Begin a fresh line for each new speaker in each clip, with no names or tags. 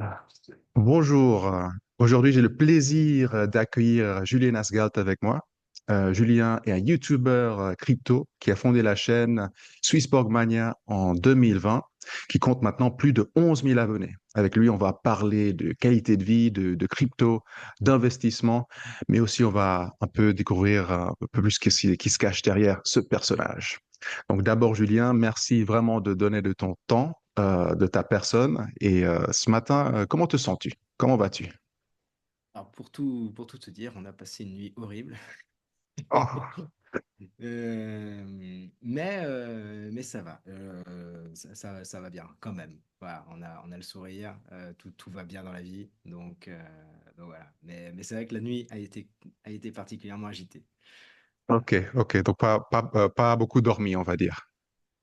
Ah. Bonjour. Aujourd'hui, j'ai le plaisir d'accueillir Julien Asgalt avec moi. Julien est un YouTuber crypto qui a fondé la chaîne Swissborg Mania en 2020, qui compte maintenant plus de 11 000 abonnés. Avec lui, on va parler de qualité de vie, de crypto, d'investissement, mais aussi on va un peu découvrir un peu plus qui se cache derrière ce personnage. Donc d'abord, Julien, merci vraiment de donner de ton temps, de ta personne. Et ce matin, comment te sens-tu? Comment vas-tu?
Alors pour tout te dire, on a passé une nuit horrible.
Oh,
Mais ça va. Ça va bien quand même. Voilà, on a le sourire, tout va bien dans la vie. Donc voilà. Mais c'est vrai que la nuit a été particulièrement agitée.
ok, ok. Donc pas beaucoup dormi, on va dire.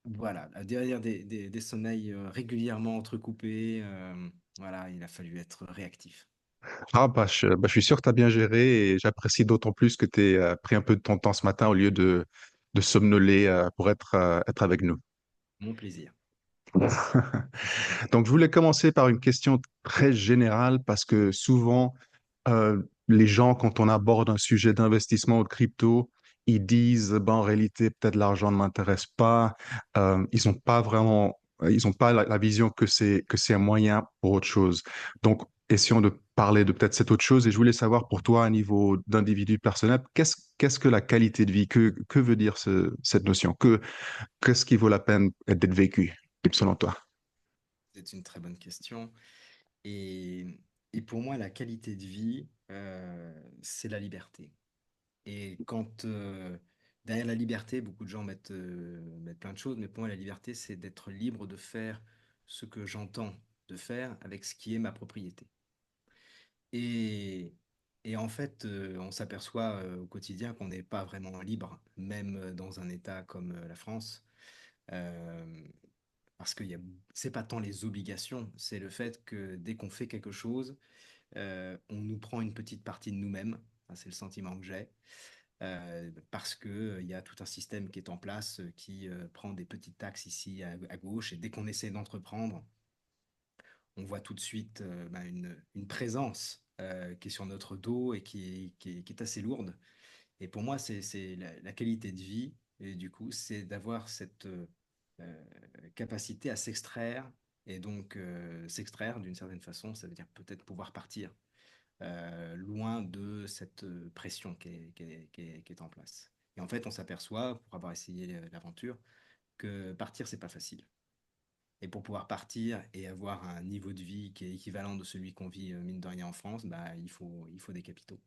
Voilà, derrière des sommeils régulièrement entrecoupés, voilà, il a fallu être réactif.
Ah, je suis sûr que tu as bien géré et j'apprécie d'autant plus que tu aies pris un peu de ton temps ce matin au lieu de somnoler pour être avec nous.
Mon plaisir.
Donc, je voulais commencer par une question très générale parce que souvent, les gens, quand on aborde un sujet d'investissement ou de crypto, ils disent, ben, en réalité, peut-être l'argent ne m'intéresse pas. Ils n'ont pas vraiment, ils ont pas la vision que c'est un moyen pour autre chose. Donc, essayons de parler de peut-être cette autre chose. Et je voulais savoir pour toi, à niveau d'individu personnel, qu'est-ce que la qualité de vie? Que veut dire cette notion? Qu'est-ce qui vaut la peine d'être vécu, selon toi?
C'est une très bonne question. Et, et pour moi, la qualité de vie, c'est la liberté. Et derrière la liberté, beaucoup de gens mettent plein de choses, mais pour moi, la liberté, c'est d'être libre de faire ce que j'entends de faire avec ce qui est ma propriété. Et, et en fait, on s'aperçoit au quotidien qu'on n'est pas vraiment libre, même dans un État comme la France. Euh, Parce que c'est pas tant les obligations, c'est le fait que dès qu'on fait quelque chose, on nous prend une petite partie de nous-mêmes. Enfin, c'est le sentiment que j'ai. Parce que, il y a tout un système qui est en place qui prend des petites taxes ici à gauche. Et dès qu'on essaie d'entreprendre, on voit tout de suite une présence qui est sur notre dos et qui est assez lourde. Et pour moi, c'est la qualité de vie. Et du coup, c'est d'avoir cette euh, capacité à s'extraire. Et donc, s'extraire d'une certaine façon, ça veut dire peut-être pouvoir partir loin de cette pression qui est en place. Et en fait, on s'aperçoit, pour avoir essayé l'aventure, que partir, c'est pas facile. Et pour pouvoir partir et avoir un niveau de vie qui est équivalent de celui qu'on vit, mine de rien, en France, bah, il faut des capitaux.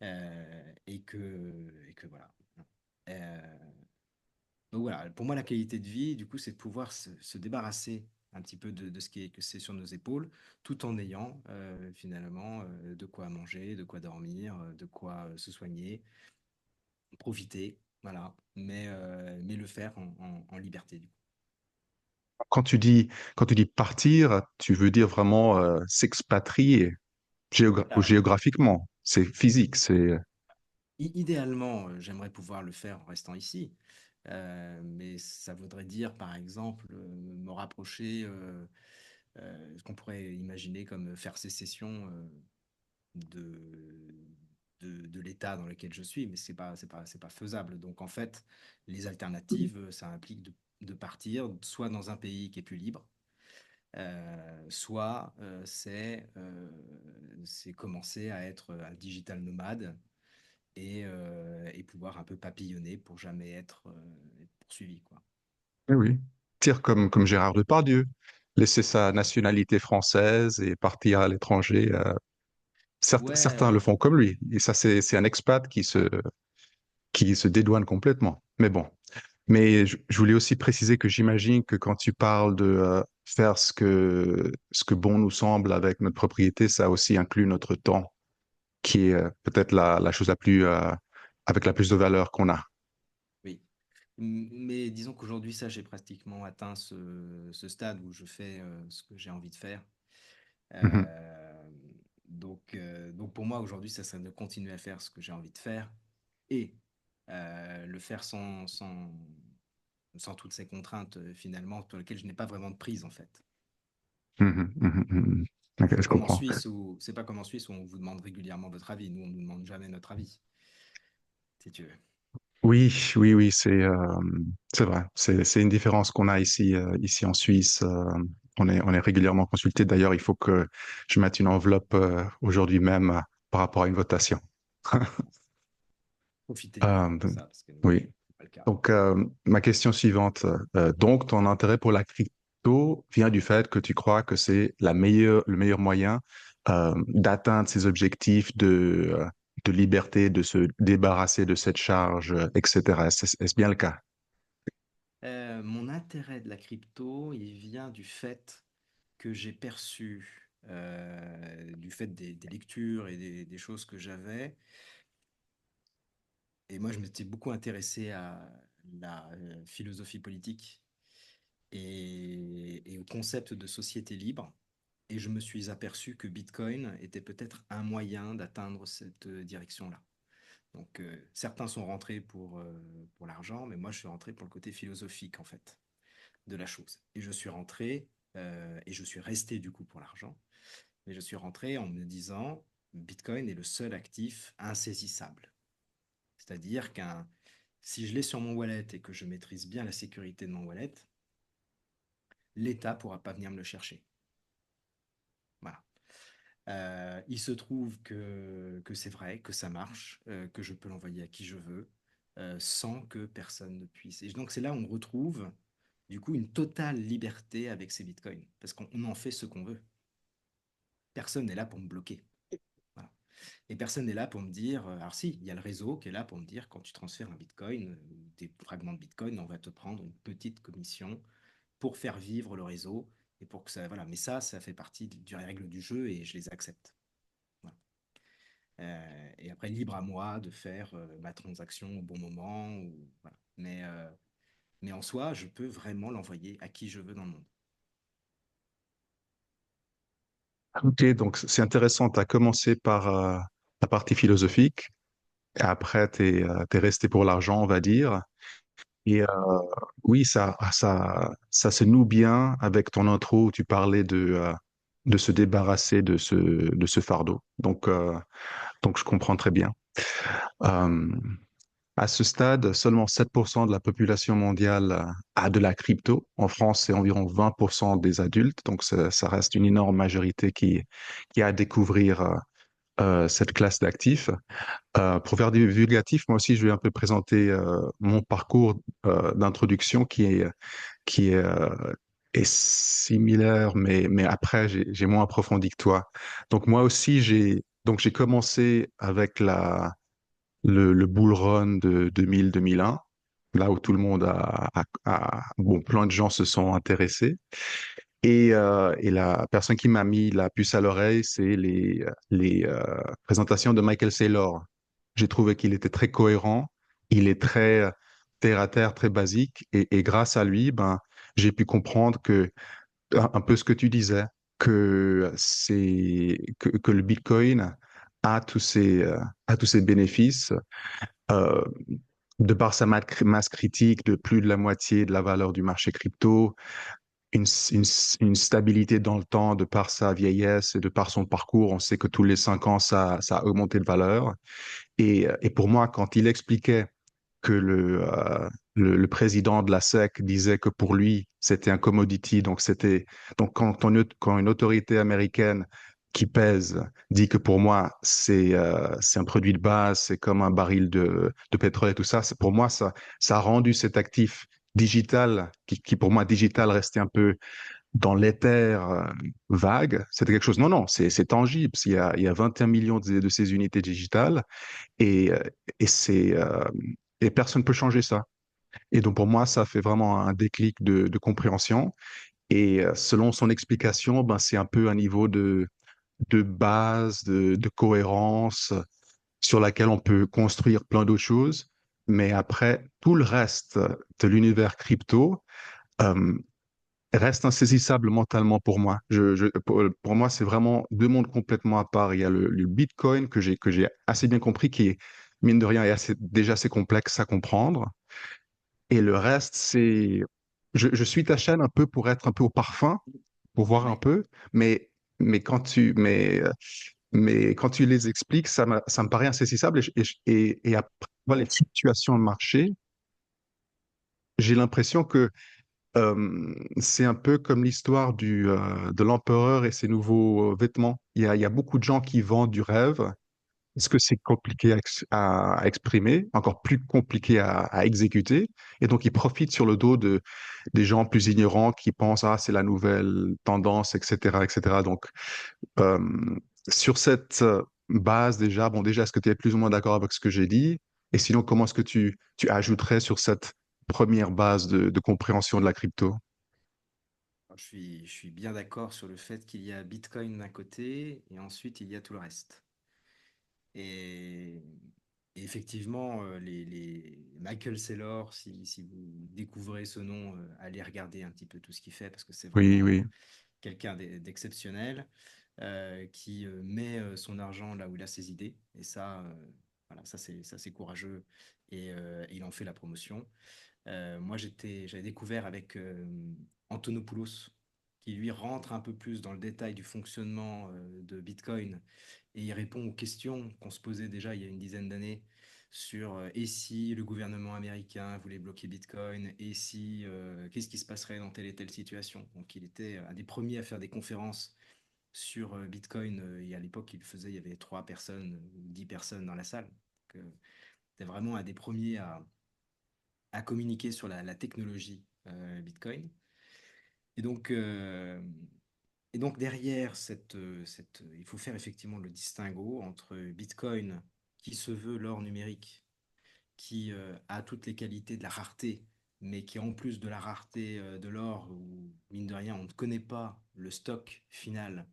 Et que voilà. Euh, donc voilà, pour moi, la qualité de vie, du coup, c'est de pouvoir se débarrasser un petit peu de ce qui est que c'est sur nos épaules, tout en ayant finalement de quoi manger, de quoi dormir, de quoi se soigner, profiter, voilà, mais le faire en liberté, du coup.
Quand tu dis, quand tu dis partir, tu veux dire vraiment s'expatrier
Alors,
géographiquement. C'est physique, c'est...
idéalement, j'aimerais pouvoir le faire en restant ici, mais ça voudrait dire, par exemple, me rapprocher, ce qu'on pourrait imaginer comme faire sécession de, de l'État dans lequel je suis, mais c'est pas faisable. Donc en fait, les alternatives, ça implique de partir soit dans un pays qui est plus libre, soit c'est commencer à être un digital nomade et pouvoir un peu papillonner pour jamais être poursuivi, quoi.
Oui, oui. Tire comme Gérard Depardieu, laisser sa nationalité française et partir à l'étranger. Certains le
Ouais,
font comme lui. Et ça, c'est un expat qui se dédouane complètement. Mais bon. Mais je voulais aussi préciser que j'imagine que quand tu parles de faire ce que bon nous semble avec notre propriété, ça aussi inclut notre temps, qui est peut-être la chose avec la plus de valeur qu'on a.
oui. Mais disons qu'aujourd'hui, ça, j'ai pratiquement atteint ce stade où je fais ce que j'ai envie de faire.
Mhm.
Euh, donc pour moi, aujourd'hui, ça serait de continuer à faire ce que j'ai envie de faire et le faire sans toutes ces contraintes, finalement, sur lesquelles je n'ai pas vraiment de prise, en fait.
Mhm, mhm, mhm. Ok,
C'est pas
je
comme en
comprends.
Suisse où c'est pas comme en Suisse où on vous demande régulièrement votre avis. Nous, on nous demande jamais notre avis, si tu veux.
Oui, oui, oui, c'est vrai. C'est une différence qu'on a ici ici en Suisse. On est régulièrement consulté. D'ailleurs, il faut que je mette une enveloppe aujourd'hui même par rapport à une votation.
Profitez bien
Euh,
de ça parce que nous,
oui.
c'est pas le cas.
Donc, ma question suivante. Donc, ton intérêt pour la crypto vient du fait que tu crois que c'est le meilleur moyen d'atteindre ces objectifs de liberté, de se débarrasser de cette charge, etc. Est-ce bien le cas?
Mon intérêt de la crypto, il vient du fait que j'ai perçu, du fait des lectures et des choses que j'avais. Et moi, je m'étais beaucoup intéressé à la philosophie politique et au concept de société libre. Et je me suis aperçu que Bitcoin était peut-être un moyen d'atteindre cette direction-là. Donc, certains sont rentrés pour l'argent, mais moi, je suis rentré pour le côté philosophique, en fait, de la chose. Et je suis rentré, et je suis resté du coup pour l'argent, mais je suis rentré en me disant, Bitcoin est le seul actif insaisissable. C'est-à-dire si je l'ai sur mon wallet et que je maîtrise bien la sécurité de mon wallet, l'État ne pourra pas venir me le chercher. Voilà. Il se trouve que c'est vrai, que ça marche, que je peux l'envoyer à qui je veux, sans que personne ne puisse. Et donc c'est là où on retrouve du coup une totale liberté avec ces bitcoins, parce qu'on en fait ce qu'on veut. Personne n'est là pour me bloquer. Voilà. Et personne n'est là pour me dire, alors si, il y a le réseau qui est là pour me dire, quand tu transfères un bitcoin, des fragments de bitcoin, on va te prendre une petite commission pour faire vivre le réseau et pour que ça, voilà. Mais ça fait partie du règle du jeu et je les accepte. Voilà. Et après, libre à moi de faire ma transaction au bon moment. Voilà. Mais en soi, je peux vraiment l'envoyer à qui je veux dans le monde.
Ok, donc c'est intéressant. Tu as commencé par la partie philosophique, et après, t'es resté pour l'argent, on va dire. Et oui, ça se noue bien avec ton intro où tu parlais de se débarrasser de ce fardeau. Donc, je comprends très bien. Euh, à ce stade, seulement 7% de la population mondiale a de la crypto. En France, c'est environ 20% des adultes. Donc, ça reste une énorme majorité qui a à découvrir cette classe d'actifs. Pour faire du divulgatif, moi aussi, je vais un peu présenter mon parcours d'introduction qui est similaire, mais après, j'ai moins approfondi que toi. Donc, moi aussi, j'ai commencé avec le bull run de 2000-2001, là où tout le monde bon, plein de gens se sont intéressés. Et la personne qui m'a mis la puce à l'oreille, c'est les présentations de Michael Saylor. J'ai trouvé qu'il était très cohérent, il est très terre à terre, très basique, et grâce à lui, ben, j'ai pu comprendre que un peu ce que tu disais, que le Bitcoin a tous ses bénéfices, euh, de par sa masse critique de plus de la moitié de la valeur du marché crypto, une, une, une stabilité dans le temps de par sa vieillesse et de par son parcours. On sait que tous les 5 ans, ça a augmenté de valeur. Et pour moi, quand il expliquait que le président de la SEC disait que pour lui, c'était un commodity, donc quand une autorité américaine qui pèse dit que pour moi, c'est un produit de base, c'est comme un baril de pétrole et tout ça, pour moi, ça a rendu cet actif digital, qui pour moi, digital, restait un peu dans l'éther vague. C'était quelque chose, non, non, c'est tangible. Il y a 21 millions de ces unités digitales et, euh, et et personne ne peut changer ça. Et donc pour moi, ça fait vraiment un déclic de compréhension. Et selon son explication, ben, c'est un peu un niveau de base, de cohérence sur laquelle on peut construire plein d'autres choses. Mais après, tout le reste de l'univers crypto euh, reste insaisissable mentalement pour moi. Pour moi, c'est vraiment deux mondes complètement à part. Il y a le Bitcoin que j'ai assez bien compris, qui est, mine de rien, est déjà assez complexe à comprendre. Et le reste, je suis ta chaîne un peu pour être un peu au parfum, pour voir un
Oui.
peu, mais mais mais quand tu les expliques, ça me paraît insaisissable et après voir les fluctuations de marché, j'ai l'impression que c'est un peu comme l'histoire de l'empereur et ses nouveaux vêtements. Il y a beaucoup de gens qui vendent du rêve parce que c'est compliqué à exprimer, encore plus compliqué à exécuter. Et donc, ils profitent sur le dos des gens plus ignorants qui pensent, ah, c'est la nouvelle tendance, etc., etc. Donc, euh, sur cette base déjà, bon, déjà, est-ce que tu es plus ou moins d'accord avec ce que j'ai dit? Et sinon, comment est-ce que tu ajouterais sur cette première base de compréhension de la crypto?
Alors, je suis bien d'accord sur le fait qu'il y a Bitcoin d'un côté et ensuite il y a tout le reste. Et, et effectivement, Michael Saylor, si vous découvrez ce nom, allez regarder un petit peu tout ce qu'il fait parce que c'est
Oui,
vraiment
oui.
quelqu'un d'exceptionnel qui met son argent là où il a ses idées. Et ça, voilà, ça c'est courageux et il en fait la promotion. Moi, j'avais découvert avec Antonopoulos, qui lui rentre un peu plus dans le détail du fonctionnement de Bitcoin et il répond aux questions qu'on se posait déjà il y a une dizaine d'années sur et si le gouvernement américain voulait bloquer Bitcoin et si qu'est-ce qui se passerait dans telle et telle situation. Donc, il était un des premiers à faire des conférences sur Bitcoin et à l'époque, il y avait 3 personnes ou 10 personnes dans la salle. Donc, c'était vraiment un des premiers à communiquer sur la technologie Bitcoin. Et donc, euh, et donc derrière il faut faire effectivement le distinguo entre Bitcoin, qui se veut l'or numérique, qui a toutes les qualités de la rareté, mais qui en plus de la rareté de l'or, où mine de rien, on ne connaît pas le stock final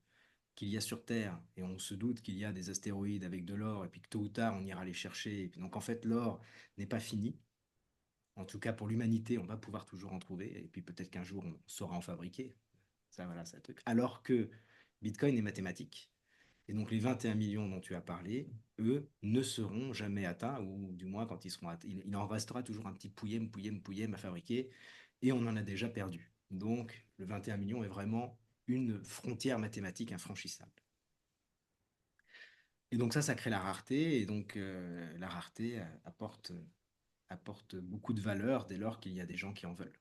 qu'il y a sur Terre, et on se doute qu'il y a des astéroïdes avec de l'or, et puis que tôt ou tard, on ira les chercher. Et puis, donc en fait, l'or n'est pas fini. En tout cas, pour l'humanité, on va pouvoir toujours en trouver. Et puis peut-être qu'un jour, on saura en fabriquer. Ça, voilà, c'est un truc. Alors que Bitcoin est mathématique. Et donc les 21 millions dont tu as parlé, eux, ne seront jamais atteints, ou du moins quand ils seront atteints, il en restera toujours un petit pouillem à fabriquer, et on en a déjà perdu. Donc le 21 millions est vraiment une frontière mathématique infranchissable. Et donc ça crée la rareté, et donc la rareté apporte beaucoup de valeur dès lors qu'il y a des gens qui en veulent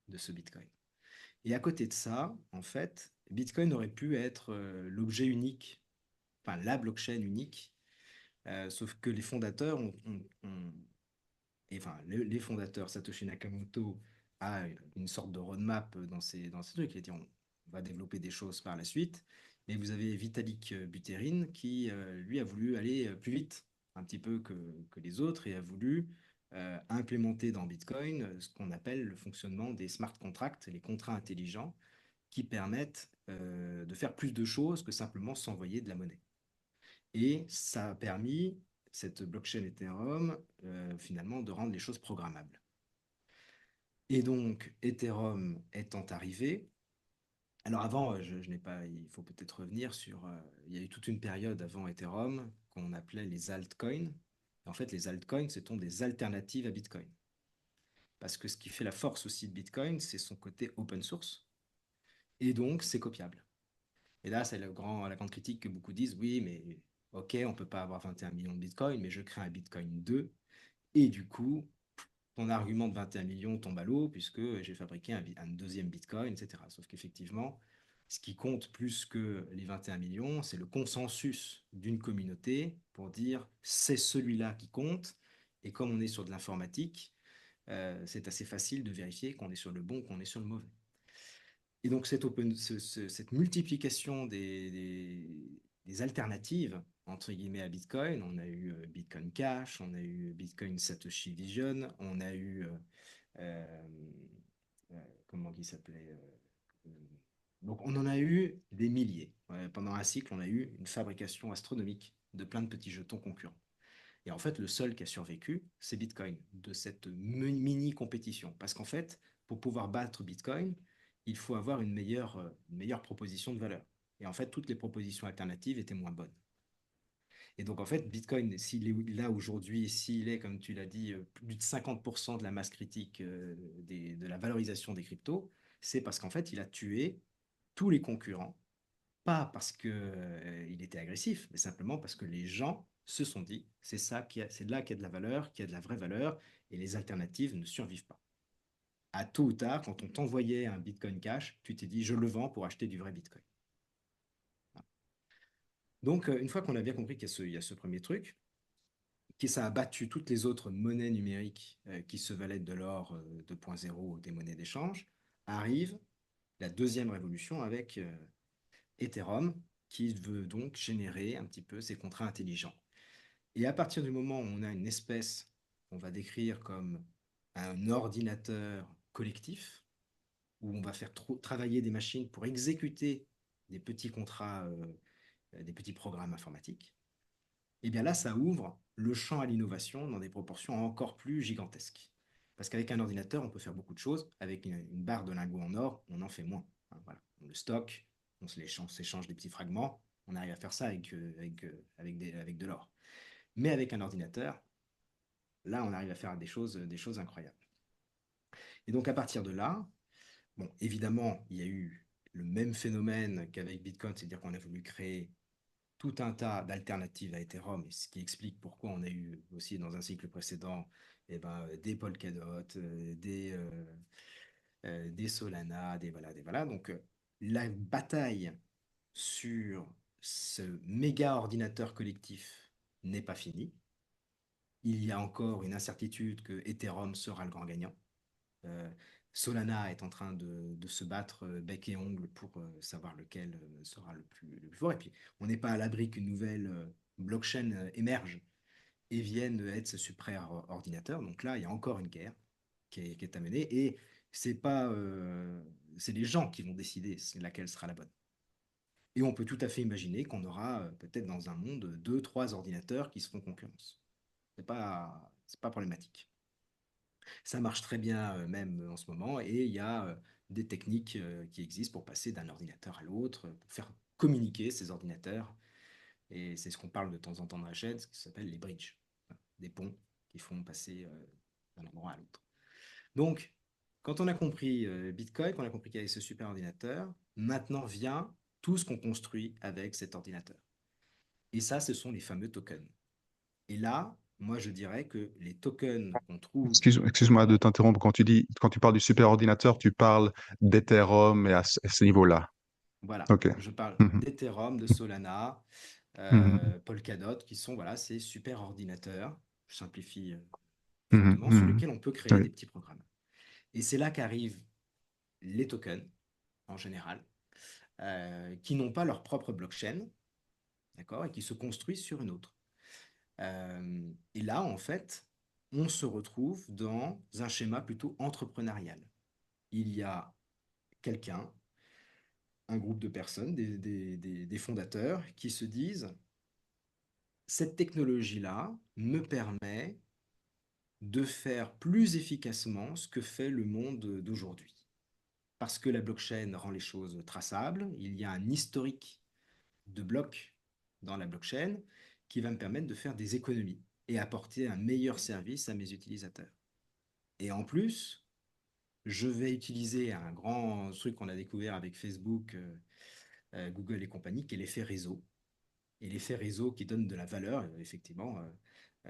de ce Bitcoin. Et à côté de ça, en fait, Bitcoin aurait pu être l'objet unique, enfin la blockchain unique, sauf que les fondateurs et, enfin les fondateurs, Satoshi Nakamoto a une sorte de roadmap dans ces trucs. Il a dit on va développer des choses par la suite. Mais vous avez Vitalik Buterin qui, lui, a voulu aller plus vite, un petit peu que les autres, et a voulu implémenter dans Bitcoin ce qu'on appelle le fonctionnement des smart contracts, les contrats intelligents, qui permettent de faire plus de choses que simplement s'envoyer de la monnaie. Et ça a permis, cette blockchain Ethereum, finalement, de rendre les choses programmables. Et donc, Ethereum étant arrivé, alors avant, je n'ai pas, il faut peut-être revenir sur, il y a eu toute une période avant Ethereum qu'on appelait les altcoins. En fait, les altcoins, ce sont des alternatives à Bitcoin. Parce que ce qui fait la force aussi de Bitcoin, c'est son côté open source. Et donc, c'est copiable. Et là, c'est la grande critique que beaucoup disent, oui, mais ok, on ne peut pas avoir 21 millions de Bitcoin, mais je crée un Bitcoin 2, et du coup, ton argument de 21 millions tombe à l'eau, puisque j'ai fabriqué un deuxième Bitcoin, etc. Sauf qu'effectivement, ce qui compte plus que les 21 millions, c'est le consensus d'une communauté pour dire c'est celui-là qui compte, et comme on est sur de l'informatique, c'est assez facile de vérifier qu'on est sur le bon, qu'on est sur le mauvais. Et donc, cette multiplication des alternatives, entre guillemets, à Bitcoin, on a eu Bitcoin Cash, on a eu Bitcoin Satoshi Vision, on a eu, euh, euh, comment il s'appelait donc, on en a eu des milliers. Ouais, pendant un cycle, on a eu une fabrication astronomique de plein de petits jetons concurrents. Et en fait, le seul qui a survécu, c'est Bitcoin, de cette mini compétition. Parce qu'en fait, pour pouvoir battre Bitcoin, il faut avoir une meilleure proposition de valeur. Et en fait, toutes les propositions alternatives étaient moins bonnes. Et donc, en fait, Bitcoin, s'il est là aujourd'hui, s'il est, comme tu l'as dit, plus de 50% de la masse critique de la valorisation des cryptos, c'est parce qu'en fait, il a tué tous les concurrents pas parce que, il était agressif, mais simplement parce que les gens se sont dit, c'est là qu'il y a de la valeur, qu'il y a de la vraie valeur, et les alternatives ne survivent pas. À tôt ou tard, quand on t'envoyait un Bitcoin Cash, tu t'es dit, je le vends pour acheter du vrai Bitcoin. Donc, une fois qu'on a bien compris qu'il y a ce premier truc, qui ça a battu toutes les autres monnaies numériques qui se valaient de l'or 2.0 ou des monnaies d'échange, arrive la deuxième révolution avec Ethereum, qui veut donc générer un petit peu ces contrats intelligents. Et à partir du moment où on a une espèce qu'on va décrire comme un ordinateur collectif, où on va faire travailler des machines pour exécuter des petits contrats, des petits programmes informatiques, et bien là, ça ouvre le champ à l'innovation dans des proportions encore plus gigantesques. Parce qu'avec un ordinateur, on peut faire beaucoup de choses. Avec une barre de lingots en or, on en fait moins. Hein, voilà. On le stocke, on s'échange des petits fragments. On arrive à faire ça avec de l'or. Mais avec un ordinateur, là, on arrive à faire des choses incroyables. Et donc, à partir de là, bon, évidemment, il y a eu le même phénomène qu'avec Bitcoin, c'est-à-dire qu'on a voulu créer tout un tas d'alternatives à Ethereum, et ce qui explique pourquoi on a eu aussi dans un cycle précédent eh ben, des Polkadot, des Solana, des voilà. Donc la bataille sur ce méga ordinateur collectif n'est pas finie. Il y a encore une incertitude que Ethereum sera le grand gagnant. Euh, Solana est en train de se battre bec et ongle pour savoir lequel sera le plus fort. Et puis, on n'est pas à l'abri qu'une nouvelle blockchain émerge et vienne être ce super ordinateur. Donc là, il y a encore une guerre qui est à mener. Et c'est pas, c'est les gens qui vont décider laquelle sera la bonne. Et on peut tout à fait imaginer qu'on aura peut-être dans un monde deux, trois ordinateurs qui se font concurrence. C'est pas problématique. Ça marche très bien même en ce moment et il y a des techniques qui existent pour passer d'un ordinateur à l'autre, pour faire communiquer ces ordinateurs. Et c'est ce qu'on parle de temps en temps dans la chaîne, ce qui s'appelle les bridges, des ponts qui font passer d'un endroit à l'autre. Donc, quand on a compris Bitcoin, quand on a compris qu'il y avait ce super ordinateur, maintenant vient tout ce qu'on construit avec cet ordinateur. Et ça, ce sont les fameux tokens. Et là, moi, je dirais que les tokens qu'on trouve
Excuse-moi de t'interrompre. Quand tu parles du superordinateur, tu parles d'Ethereum et à ce niveau-là.
voilà,
OK.
je parle
Mhm.
d'Ethereum, de Solana,
Mhm.
Polkadot, qui sont voilà, ces super ordinateurs, je simplifie
Mhm.
fortement, sur
Mhm.
lesquels on peut créer
Oui.
des petits programmes. Et c'est là qu'arrivent les tokens, en général, qui n'ont pas leur propre blockchain, d'accord, et qui se construisent sur une autre. Et là, en fait, on se retrouve dans un schéma plutôt entrepreneurial. Il y a quelqu'un, un groupe de personnes, des fondateurs, qui se disent cette technologie-là me permet de faire plus efficacement ce que fait le monde d'aujourd'hui. Parce que la blockchain rend les choses traçables, il y a un historique de blocs dans la blockchain qui va me permettre de faire des économies et apporter un meilleur service à mes utilisateurs. Et en plus, je vais utiliser un grand truc qu'on a découvert avec Facebook, Google et compagnie, qui est l'effet réseau. Et l'effet réseau qui donne de la valeur, effectivement,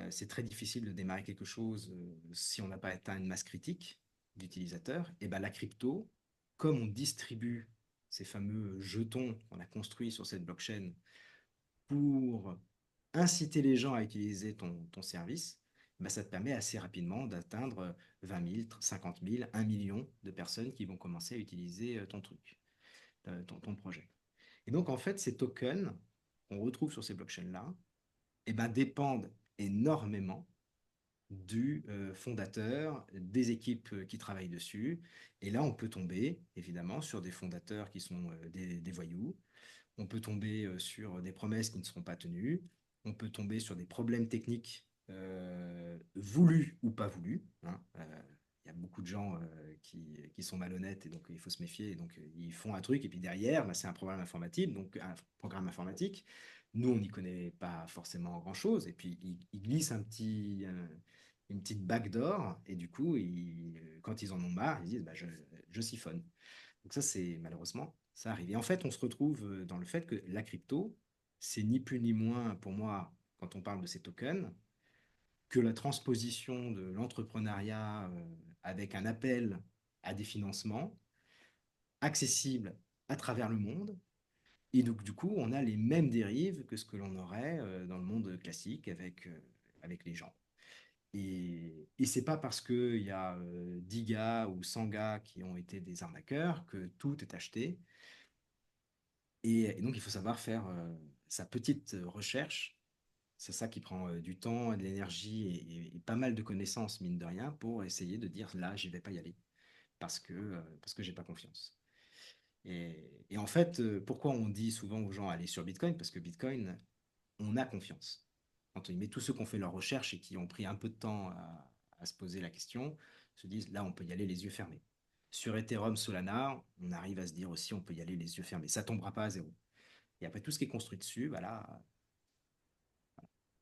c'est très difficile de démarrer quelque chose si on n'a pas atteint une masse critique d'utilisateurs. Et ben la crypto, comme on distribue ces fameux jetons qu'on a construits sur cette blockchain pour inciter les gens à utiliser ton service, ben ça te permet assez rapidement d'atteindre 20 000, 50 000, 1 million de personnes qui vont commencer à utiliser ton truc, ton projet. Et donc, en fait, ces tokens qu'on retrouve sur ces blockchains-là, eh ben, dépendent énormément du fondateur, des équipes qui travaillent dessus. Et là, on peut tomber, évidemment, sur des fondateurs qui sont des voyous. On peut tomber sur des promesses qui ne seront pas tenues. On peut tomber sur des problèmes techniques voulus ou pas voulus. Hein. Il y a beaucoup de gens qui sont malhonnêtes et donc il faut se méfier. Et donc ils font un truc et puis derrière, bah, c'est un programme informatique. Donc un programme informatique, nous on n'y connaît pas forcément grand-chose. Et puis ils glissent une petite backdoor et du coup, quand ils en ont marre, ils disent bah, je siphonne. Donc ça, c'est malheureusement Ça arrive. Et en fait, on se retrouve dans le fait que la crypto, c'est ni plus ni moins pour moi, quand on parle de ces tokens, que la transposition de l'entrepreneuriat avec un appel à des financements accessibles à travers le monde. Et donc, du coup, on a les mêmes dérives que ce que l'on aurait dans le monde classique avec les gens. Et c'est pas parce qu'il y a 10 gars ou 100 gars qui ont été des arnaqueurs que tout est acheté. Et donc, il faut savoir faire sa petite recherche. C'est ça qui prend du temps, de l'énergie et pas mal de connaissances, mine de rien, pour essayer de dire là, j'y vais pas y aller parce que j'ai pas confiance. Et en fait, pourquoi on dit souvent aux gens aller sur Bitcoin? Parce que Bitcoin, on a confiance. Entre guillemets, tous ceux qui ont fait leur recherche et qui ont pris un peu de temps à se poser la question se disent là, on peut y aller les yeux fermés. Sur Ethereum, Solana, on arrive à se dire aussi on peut y aller les yeux fermés. Ça tombera pas à zéro. Et après, tout ce qui est construit dessus, voilà.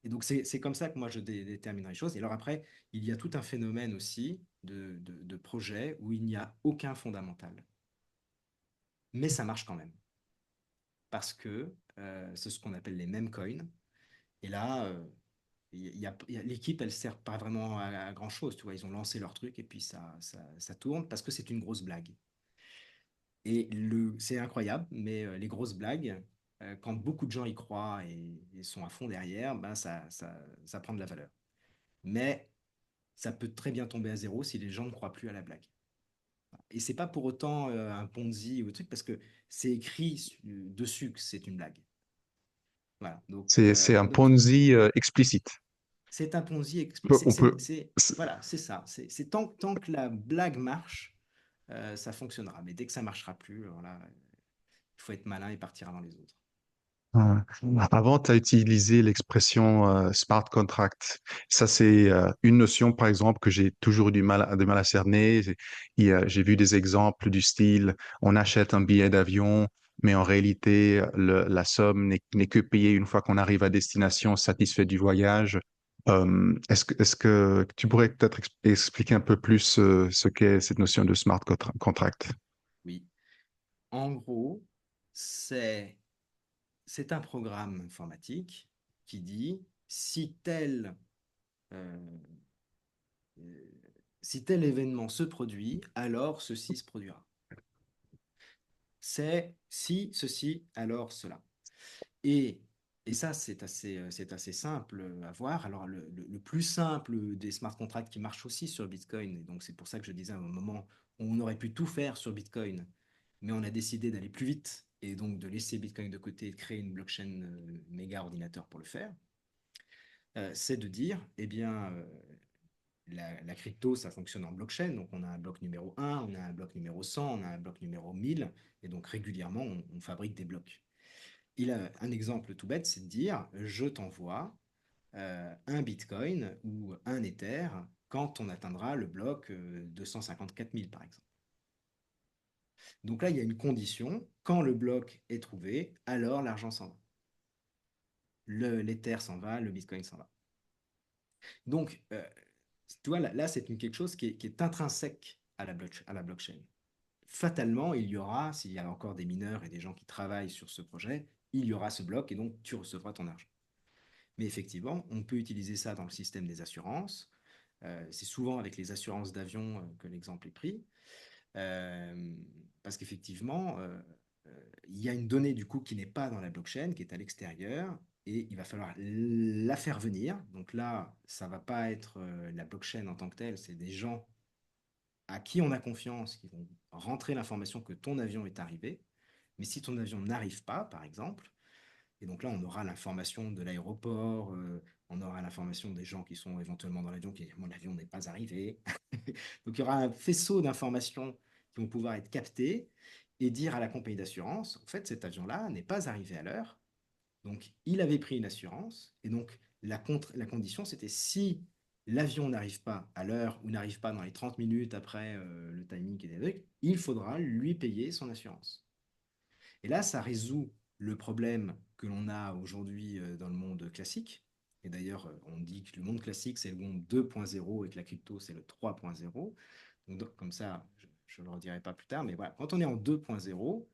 Et donc, c'est comme ça que moi, je déterminerai les choses. Et alors après, il y a tout un phénomène aussi de projets où il n'y a aucun fondamental. Mais ça marche quand même. Parce que c'est ce qu'on appelle les meme coins. Et là, l'équipe, elle sert pas vraiment à grand-chose. Tu vois, ils ont lancé leur truc et puis ça tourne parce que c'est une grosse blague. Et c'est incroyable, mais les grosses blagues, quand beaucoup de gens y croient et sont à fond derrière, ben ça prend de la valeur. Mais ça peut très bien tomber à zéro si les gens ne croient plus à la blague. Et c'est pas pour autant un Ponzi ou un truc, parce que c'est écrit dessus que c'est une blague. Voilà.
C'est un
Donc
Ponzi explicite.
c'est un Ponzi.
On peut,
Voilà, c'est ça. C'est tant que la blague marche, ça fonctionnera. Mais dès que ça marchera plus, alors là, il faut être malin et partir avant les autres.
Ouais. Avant, tu as utilisé l'expression smart contract. Ça, c'est une notion, par exemple, que j'ai toujours eu du mal à cerner. J'ai vu des exemples du style, on achète un billet d'avion, mais en réalité, la somme n'est que payée une fois qu'on arrive à destination, satisfait du voyage. Est-ce que tu pourrais peut-être expliquer un peu plus ce qu'est cette notion de smart contract?
Oui. En gros, c'est c'est un programme informatique qui dit euh, euh, si tel événement se produit, alors ceci se produira. C'est si ceci, alors cela. Et, et ça, c'est assez simple à voir. Alors, le plus simple des smart contracts qui marche aussi sur Bitcoin, et donc c'est pour ça que je disais à un moment, on aurait pu tout faire sur Bitcoin, mais on a décidé d'aller plus vite et donc de laisser Bitcoin de côté et de créer une blockchain méga ordinateur pour le faire, c'est de dire, eh bien, la crypto, ça fonctionne en blockchain. Donc, on a un bloc numéro 1, on a un bloc numéro 100, on a un bloc numéro 1000. Et donc, régulièrement, on fabrique des blocs. Il a un exemple tout bête, c'est de dire, je t'envoie un Bitcoin ou un Ether quand on atteindra le bloc 254 000, par exemple. Donc là, il y a une condition. Quand le bloc est trouvé, alors l'argent s'en va. L'Ether s'en va, le Bitcoin s'en va. Donc, tu vois, là c'est quelque chose qui est intrinsèque à la blockchain. Fatalement, il y aura, s'il y a encore des mineurs et des gens qui travaillent sur ce projet, il y aura ce bloc et donc tu recevras ton argent. Mais effectivement, on peut utiliser ça dans le système des assurances. C'est souvent avec les assurances d'avion que l'exemple est pris. Euh, Parce qu'effectivement, il y a une donnée du coup qui n'est pas dans la blockchain, qui est à l'extérieur, et il va falloir la faire venir. Donc là, ça ne va pas être la blockchain en tant que telle, c'est des gens à qui on a confiance qui vont rentrer l'information que ton avion est arrivé. Mais si ton avion n'arrive pas, par exemple, et donc là, on aura l'information de l'aéroport, on aura l'information des gens qui sont éventuellement dans l'avion, qui disent mon avion n'est pas arrivé. Donc il y aura un faisceau d'informations qui vont pouvoir être captées et dire à la compagnie d'assurance, en fait, cet avion-là n'est pas arrivé à l'heure. Donc il avait pris une assurance. Et donc la condition, c'était si l'avion n'arrive pas à l'heure ou n'arrive pas dans les 30 minutes après le timing et des trucs, il faudra lui payer son assurance. Et là, ça résout le problème que l'on a aujourd'hui dans le monde classique. Et d'ailleurs, on dit que le monde classique, c'est le monde 2.0 et que la crypto, c'est le 3.0. Donc, comme ça, je ne le redirai pas plus tard, mais voilà, quand on est en 2.0,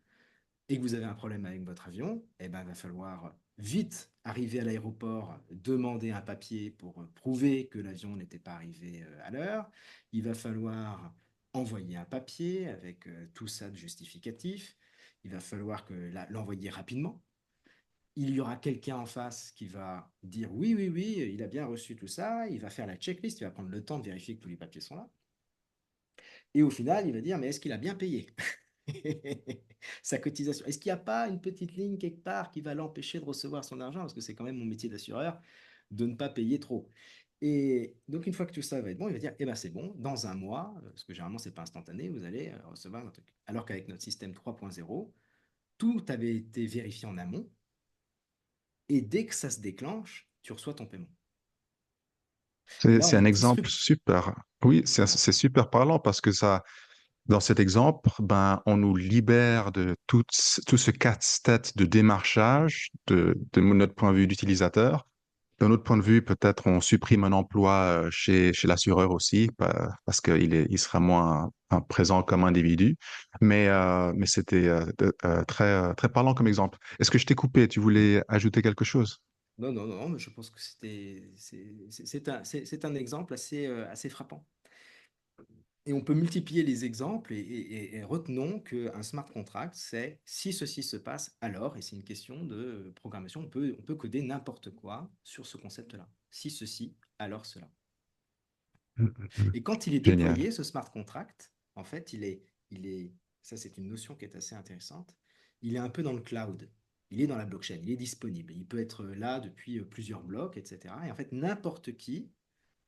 et que vous avez un problème avec votre avion, eh ben, il va falloir vite arriver à l'aéroport, demander un papier pour prouver que l'avion n'était pas arrivé à l'heure. Il va falloir envoyer un papier avec tout ça de justificatif. Il va falloir l'envoyer rapidement. Il y aura quelqu'un en face qui va dire oui, oui, oui, il a bien reçu tout ça. Il va faire la checklist, il va prendre le temps de vérifier que tous les papiers sont là. Et au final, il va dire mais est-ce qu'il a bien payé sa cotisation? Est-ce qu'il n'y a pas une petite ligne quelque part qui va l'empêcher de recevoir son argent? Parce que c'est quand même mon métier d'assureur de ne pas payer trop. Et donc, une fois que tout ça va être bon, il va dire, eh ben c'est bon, dans un mois, parce que généralement, c'est pas instantané, vous allez recevoir un truc. Alors qu'avec notre système 3.0, tout avait été vérifié en amont, et dès que ça se déclenche, tu reçois ton paiement. Et là,
C'est
on
un
est
exemple
disruptif.
super. Oui,
Voilà.
c'est super parlant parce que ça, dans cet exemple, ben, on nous libère de tout ce casse-tête de démarchage de notre point de vue d'utilisateur. D'un autre point de vue, peut-être on supprime un emploi chez l'assureur aussi parce il sera moins présent comme individu. Mais c'était très parlant comme exemple. Est-ce que je t'ai coupé? Tu voulais ajouter quelque chose?
Non, non, non, mais je pense que c'est un exemple assez frappant. Et on peut multiplier les exemples et retenons qu'un smart contract, c'est si ceci se passe, alors, et c'est une question de programmation, on peut coder n'importe quoi sur ce concept-là. Si ceci, alors cela.
Mm, mm, mm.
Et quand il est
Génial.
déployé, ce smart contract, en fait, ça c'est une notion qui est assez intéressante, il est un peu dans le cloud. Il est dans la blockchain, il est disponible. Il peut être là depuis plusieurs blocs, etc. Et en fait, n'importe qui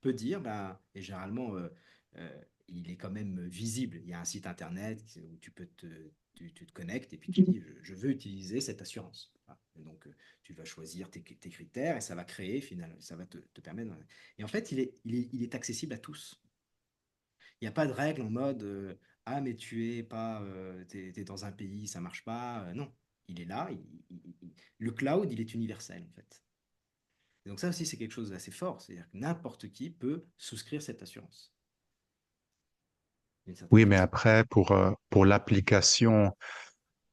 peut dire, bah, et généralement, il est quand même visible. Il y a un site internet où tu te connectes et puis tu dis, je veux utiliser cette assurance. Voilà. Et donc, tu vas choisir tes critères et ça va créer, finalement, ça va te permettre. Et en fait, il est accessible à tous. Il n'y a pas de règle en mode, ah, mais tu es pas, t'es dans un pays, ça marche pas. Non, il est là. Le cloud, il est universel, en fait. Et donc ça aussi, c'est quelque chose d'assez fort, c'est-à-dire que n'importe qui peut souscrire cette assurance, d'une certaine
Oui, mais
façon.
après, pour l'application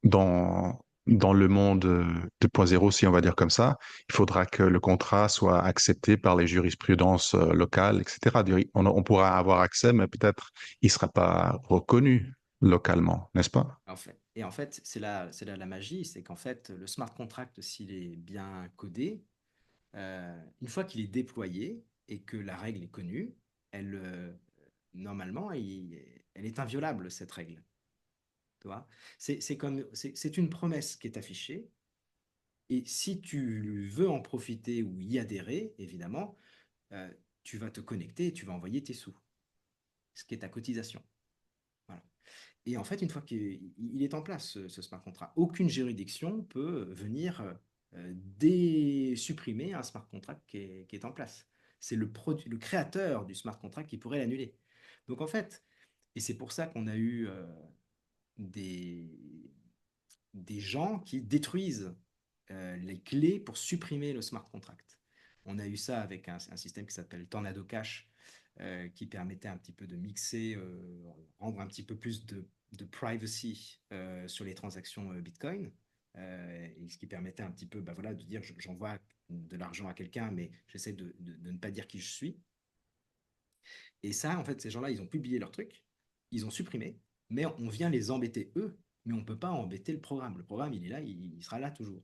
dans le monde 2.0, si on va dire comme ça, il faudra que le contrat soit accepté par les jurisprudences locales, etc. On pourra avoir accès, mais peut-être il ne sera pas reconnu localement, n'est-ce pas?
En fait, c'est là la magie, c'est qu'en fait, le smart contract, s'il est bien codé, une fois qu'il est déployé et que la règle est connue, elle, normalement, elle est inviolable, cette règle. Tu vois? C'est une promesse qui est affichée. Et si tu veux en profiter ou y adhérer, évidemment, euh, tu vas te connecter et tu vas envoyer tes sous, ce qui est ta cotisation. Voilà. Et en fait, une fois qu'il est en place, ce smart contract, aucune juridiction peut venir supprimer un smart contract qui est en place. C'est le créateur du smart contract qui pourrait l'annuler. Donc en fait, et c'est pour ça qu'on a eu des, des gens qui détruisent les clés pour supprimer le smart contract. On a eu ça avec un système qui s'appelle Tornado Cash, qui permettait un petit peu de mixer, rendre un petit peu plus de privacy sur les transactions Bitcoin, et ce qui permettait un petit peu bah voilà, de dire j'envoie de l'argent à quelqu'un, mais j'essaie de ne pas dire qui je suis. Et ça, en fait, ces gens-là, ils ont publié leur truc, ils ont supprimé, mais on vient les embêter eux, mais on ne peut pas embêter le programme. Le programme, il est là, il sera là toujours.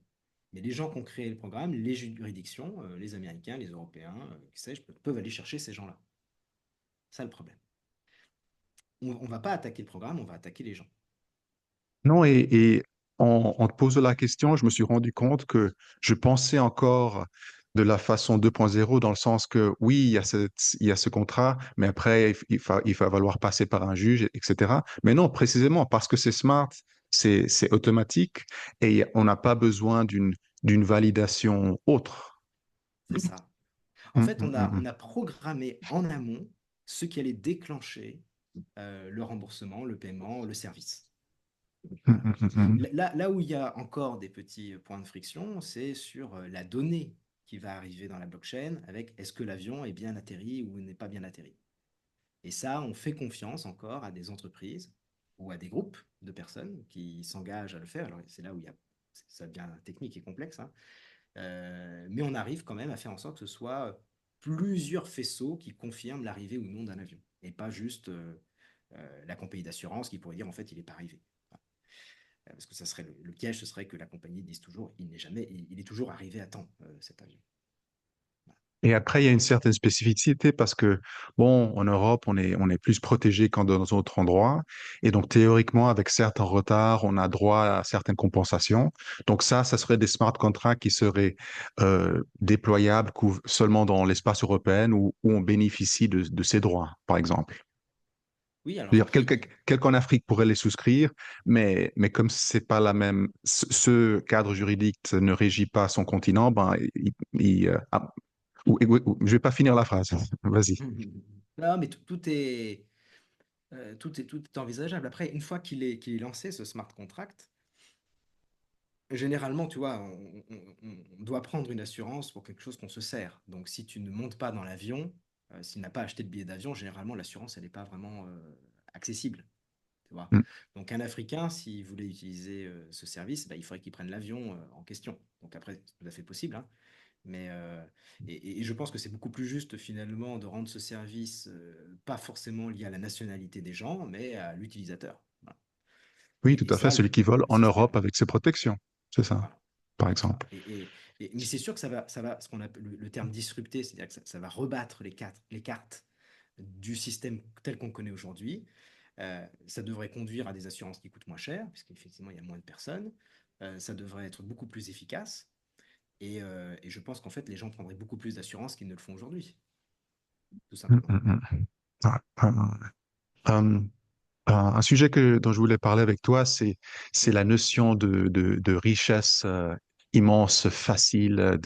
Mais les gens qui ont créé le programme, les juridictions, les Américains, les Européens, qui sais-je, peuvent aller chercher ces gens-là. C'est ça le problème. On ne va pas attaquer le programme, on va attaquer les gens.
Non, et en te posant la question, je me suis rendu compte que je pensais encore de la façon 2.0 dans le sens que oui, il y a ce contrat, mais après, il va falloir passer par un juge, etc. Mais non, précisément parce que c'est smart, c'est automatique et on n'a pas besoin d'une validation autre.
C'est ça. En
Hum,
fait,
hum, hum,
on
hum.
a programmé en amont ce qui allait déclencher le remboursement, le paiement, le service.
Hum,
Voilà.
hum, hum, hum.
Là où il y a encore des petits points de friction, c'est sur la donnée qui va arriver dans la blockchain avec est-ce que l'avion est bien atterri ou n'est pas bien atterri. Et ça, on fait confiance encore à des entreprises ou à des groupes de personnes qui s'engagent à le faire. Alors, c'est là où ça devient technique et complexe, hein. Mais on arrive quand même à faire en sorte que ce soit plusieurs faisceaux qui confirment l'arrivée ou non d'un avion, et pas juste la compagnie d'assurance qui pourrait dire en fait il n'est pas arrivé. Parce que ça serait le piège, ce serait que la compagnie dise toujours il est toujours arrivé à temps, cet avion.
Et après, il y a une certaine spécificité parce que, bon, en Europe, on est plus protégé qu'en dans d'autres endroits. Et donc, théoriquement, avec certains retards, on a droit à certaines compensations. Donc, ça serait des smart contracts qui seraient déployables seulement dans l'espace européen où on bénéficie de ces droits, par exemple.
Oui, alors
C'est-à-dire,
après,
quelqu'un en Afrique pourrait les souscrire, mais comme c'est pas la même, ce cadre juridique ne régit pas son continent, ben, je vais pas finir la phrase. Vas-y.
non, mais tout est envisageable. Après, une fois qu'il est lancé, ce smart contract, généralement, tu vois, on doit prendre une assurance pour quelque chose qu'on se sert. Donc, si tu ne montes pas dans l'avion, s'il n'a pas acheté de billet d'avion, généralement, l'assurance, elle n'est pas vraiment accessible. Tu vois.
Mm,
Donc, un Africain, s'il voulait utiliser ce service, bah, il faudrait qu'il prenne l'avion en question. Donc, après, c'est tout à fait possible, hein. Mais, et je pense que c'est beaucoup plus juste, finalement, de rendre ce service pas forcément lié à la nationalité des gens, mais à l'utilisateur. Voilà.
oui, tout
Et
à fait.
ça,
Celui qui vole
le
en
système.
Europe avec ses protections. C'est ça,
Voilà.
par
C'est ça.
exemple.
Mais c'est sûr que ce qu'on appelle le terme disrupter, c'est-à-dire que ça va rebattre les cartes du système tel qu'on le connaît aujourd'hui. Ça devrait conduire à des assurances qui coûtent moins cher, puisqu'effectivement, il y a moins de personnes. Ça devrait être beaucoup plus efficace. Et je pense qu'en fait, les gens prendraient beaucoup plus d'assurance qu'ils ne le font aujourd'hui, tout
Mm,
simplement.
mm, mm. Ah, euh, un sujet dont je voulais parler avec toi, c'est la notion de richesse immense, facile,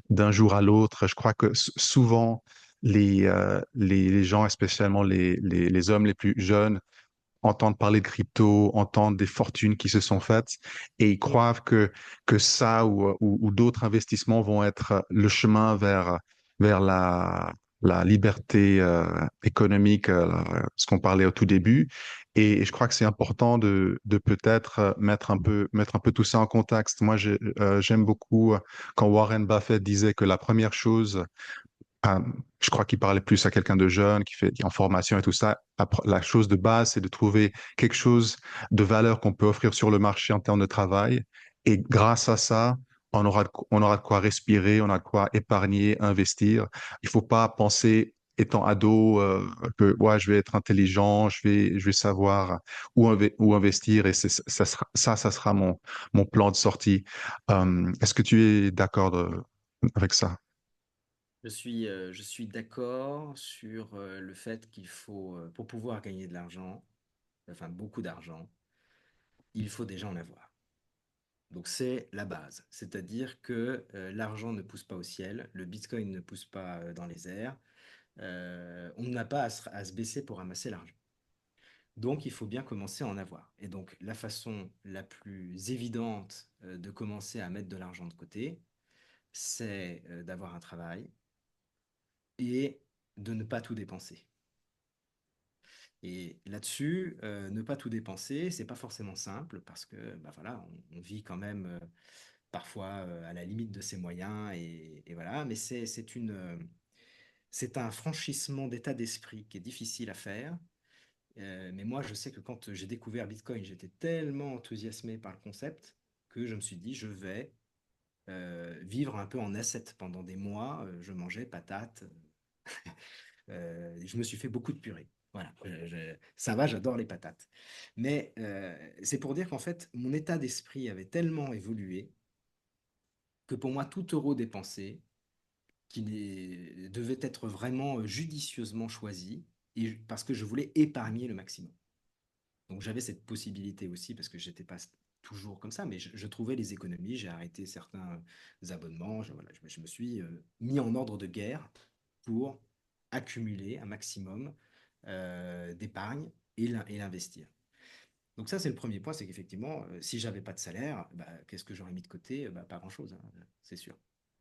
d'un jour à l'autre. Je crois que souvent, les gens, spécialement les hommes les plus jeunes, entendent parler de crypto, entendent des fortunes qui se sont faites et ils
Mm.
croient que ça ou d'autres investissements vont être le chemin vers la liberté économique, ce qu'on parlait au tout début. Et je crois que c'est important de peut-être mettre un peu tout ça en contexte. Moi, j'aime beaucoup quand Warren Buffett disait que la première chose ah, je crois qu'il parlait plus à quelqu'un de jeune qui est en formation et tout ça. La chose de base, c'est de trouver quelque chose de valeur qu'on peut offrir sur le marché en termes de travail. Et grâce à ça, on aura de quoi respirer, on a de quoi épargner, investir. Il faut pas penser, étant ado, que ouais, je vais être intelligent, je vais savoir où investir et ça sera mon plan de sortie. Est-ce que tu es d'accord avec ça?
Je suis d'accord sur le fait qu'il faut, pour pouvoir gagner de l'argent, enfin beaucoup d'argent, il faut déjà en avoir. Donc c'est la base. C'est-à-dire que l'argent ne pousse pas au ciel, le Bitcoin ne pousse pas dans les airs, on n'a pas à se baisser pour ramasser l'argent. Donc il faut bien commencer à en avoir. Et donc la façon la plus évidente de commencer à mettre de l'argent de côté, c'est d'avoir un travail et de ne pas tout dépenser. Et là-dessus, ne pas tout dépenser, c'est pas forcément simple parce que bah voilà, on vit quand même parfois à la limite de ses moyens et voilà, mais c'est un franchissement d'état d'esprit qui est difficile à faire. Mais moi, je sais que quand j'ai découvert Bitcoin, j'étais tellement enthousiasmé par le concept que je me suis dit, je vais vivre un peu en asset pendant des mois. Je mangeais patates. Je me suis fait beaucoup de purée. Voilà, ça va, j'adore les patates. Mais c'est pour dire qu'en fait, mon état d'esprit avait tellement évolué que pour moi, tout euro dépensé, devait être vraiment judicieusement choisi, parce que je voulais épargner le maximum. Donc j'avais cette possibilité aussi, parce que j'étais pas toujours comme ça, mais je trouvais les économies, j'ai arrêté certains abonnements, voilà, je me suis mis en ordre de guerre pour accumuler un maximum d'épargne et l'investir. Donc ça, c'est le premier point, c'est qu'effectivement, si j'avais pas de salaire, bah, qu'est-ce que j'aurais mis de côté? Bah, pas grand-chose, hein, c'est sûr.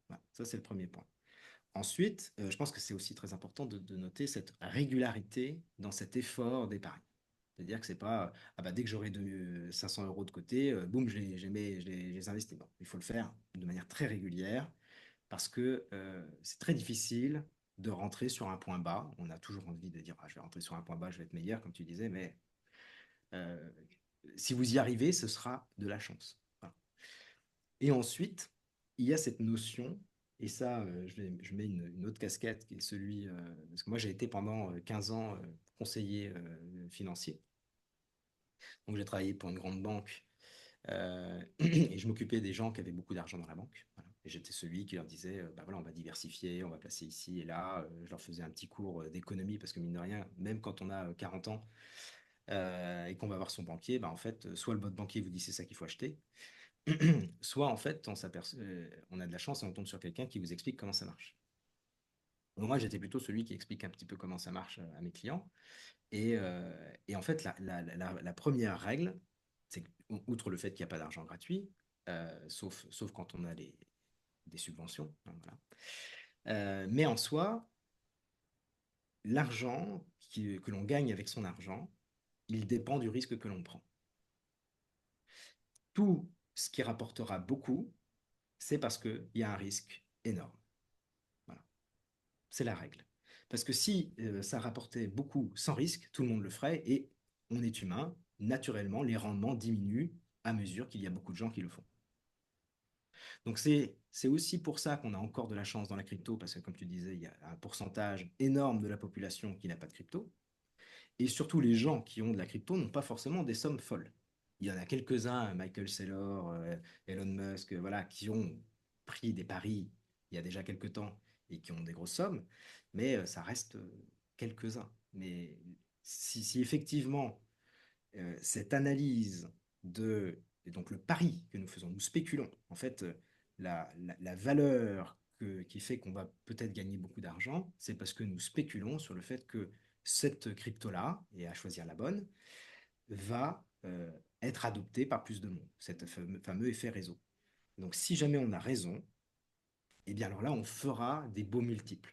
Voilà, ça, c'est le premier point. Ensuite, je pense que c'est aussi très important de noter cette régularité dans cet effort d'épargne. C'est-à-dire que c'est pas, ah bah, dès que j'aurai 500 euros de côté, boum, je les investis. Non, il faut le faire de manière très régulière parce que c'est très difficile de rentrer sur un point bas. On a toujours envie de dire, ah, je vais rentrer sur un point bas, je vais être meilleur, comme tu disais, mais euh, si vous y arrivez, ce sera de la chance. Voilà. Et ensuite, il y a cette notion, et ça, je mets une autre casquette qui est celui, parce que moi j'ai été pendant 15 ans conseiller financier. Donc j'ai travaillé pour une grande banque et je m'occupais des gens qui avaient beaucoup d'argent dans la banque. Voilà. Et j'étais celui qui leur disait, bah voilà, on va diversifier, on va placer ici et là. Je leur faisais un petit cours d'économie parce que mine de rien, même quand on a 40 ans et qu'on va voir son banquier, bah en fait, soit le votre banquier vous dit c'est ça qu'il faut acheter, soit en fait on a de la chance et on tombe sur quelqu'un qui vous explique comment ça marche. Donc moi j'étais plutôt celui qui explique un petit peu comment ça marche à mes clients. Et en fait, la première règle, c'est outre le fait qu'il n'y a pas d'argent gratuit, sauf quand on a des subventions, hein, voilà. Mais en soi, l'argent que l'on gagne avec son argent, il dépend du risque que l'on prend. Tout ce qui rapportera beaucoup, c'est parce qu'il y a un risque énorme. Voilà. C'est la règle. Parce que si ça rapportait beaucoup sans risque, tout le monde le ferait et on est humain, naturellement, les rendements diminuent à mesure qu'il y a beaucoup de gens qui le font. Donc c'est aussi pour ça qu'on a encore de la chance dans la crypto, parce que comme tu disais, il y a un pourcentage énorme de la population qui n'a pas de crypto. Et surtout, les gens qui ont de la crypto n'ont pas forcément des sommes folles. Il y en a quelques-uns, Michael Saylor, Elon Musk, voilà, qui ont pris des paris il y a déjà quelques temps et qui ont des grosses sommes, mais ça reste quelques-uns. Mais si effectivement cette analyse et donc le pari que nous faisons, nous spéculons, en fait, la valeur qui fait qu'on va peut-être gagner beaucoup d'argent, c'est parce que nous spéculons sur le fait que cette crypto-là, et à choisir la bonne, va être adoptée par plus de monde, cet fameux effet réseau. Donc si jamais on a raison, eh bien alors là, on fera des beaux multiples.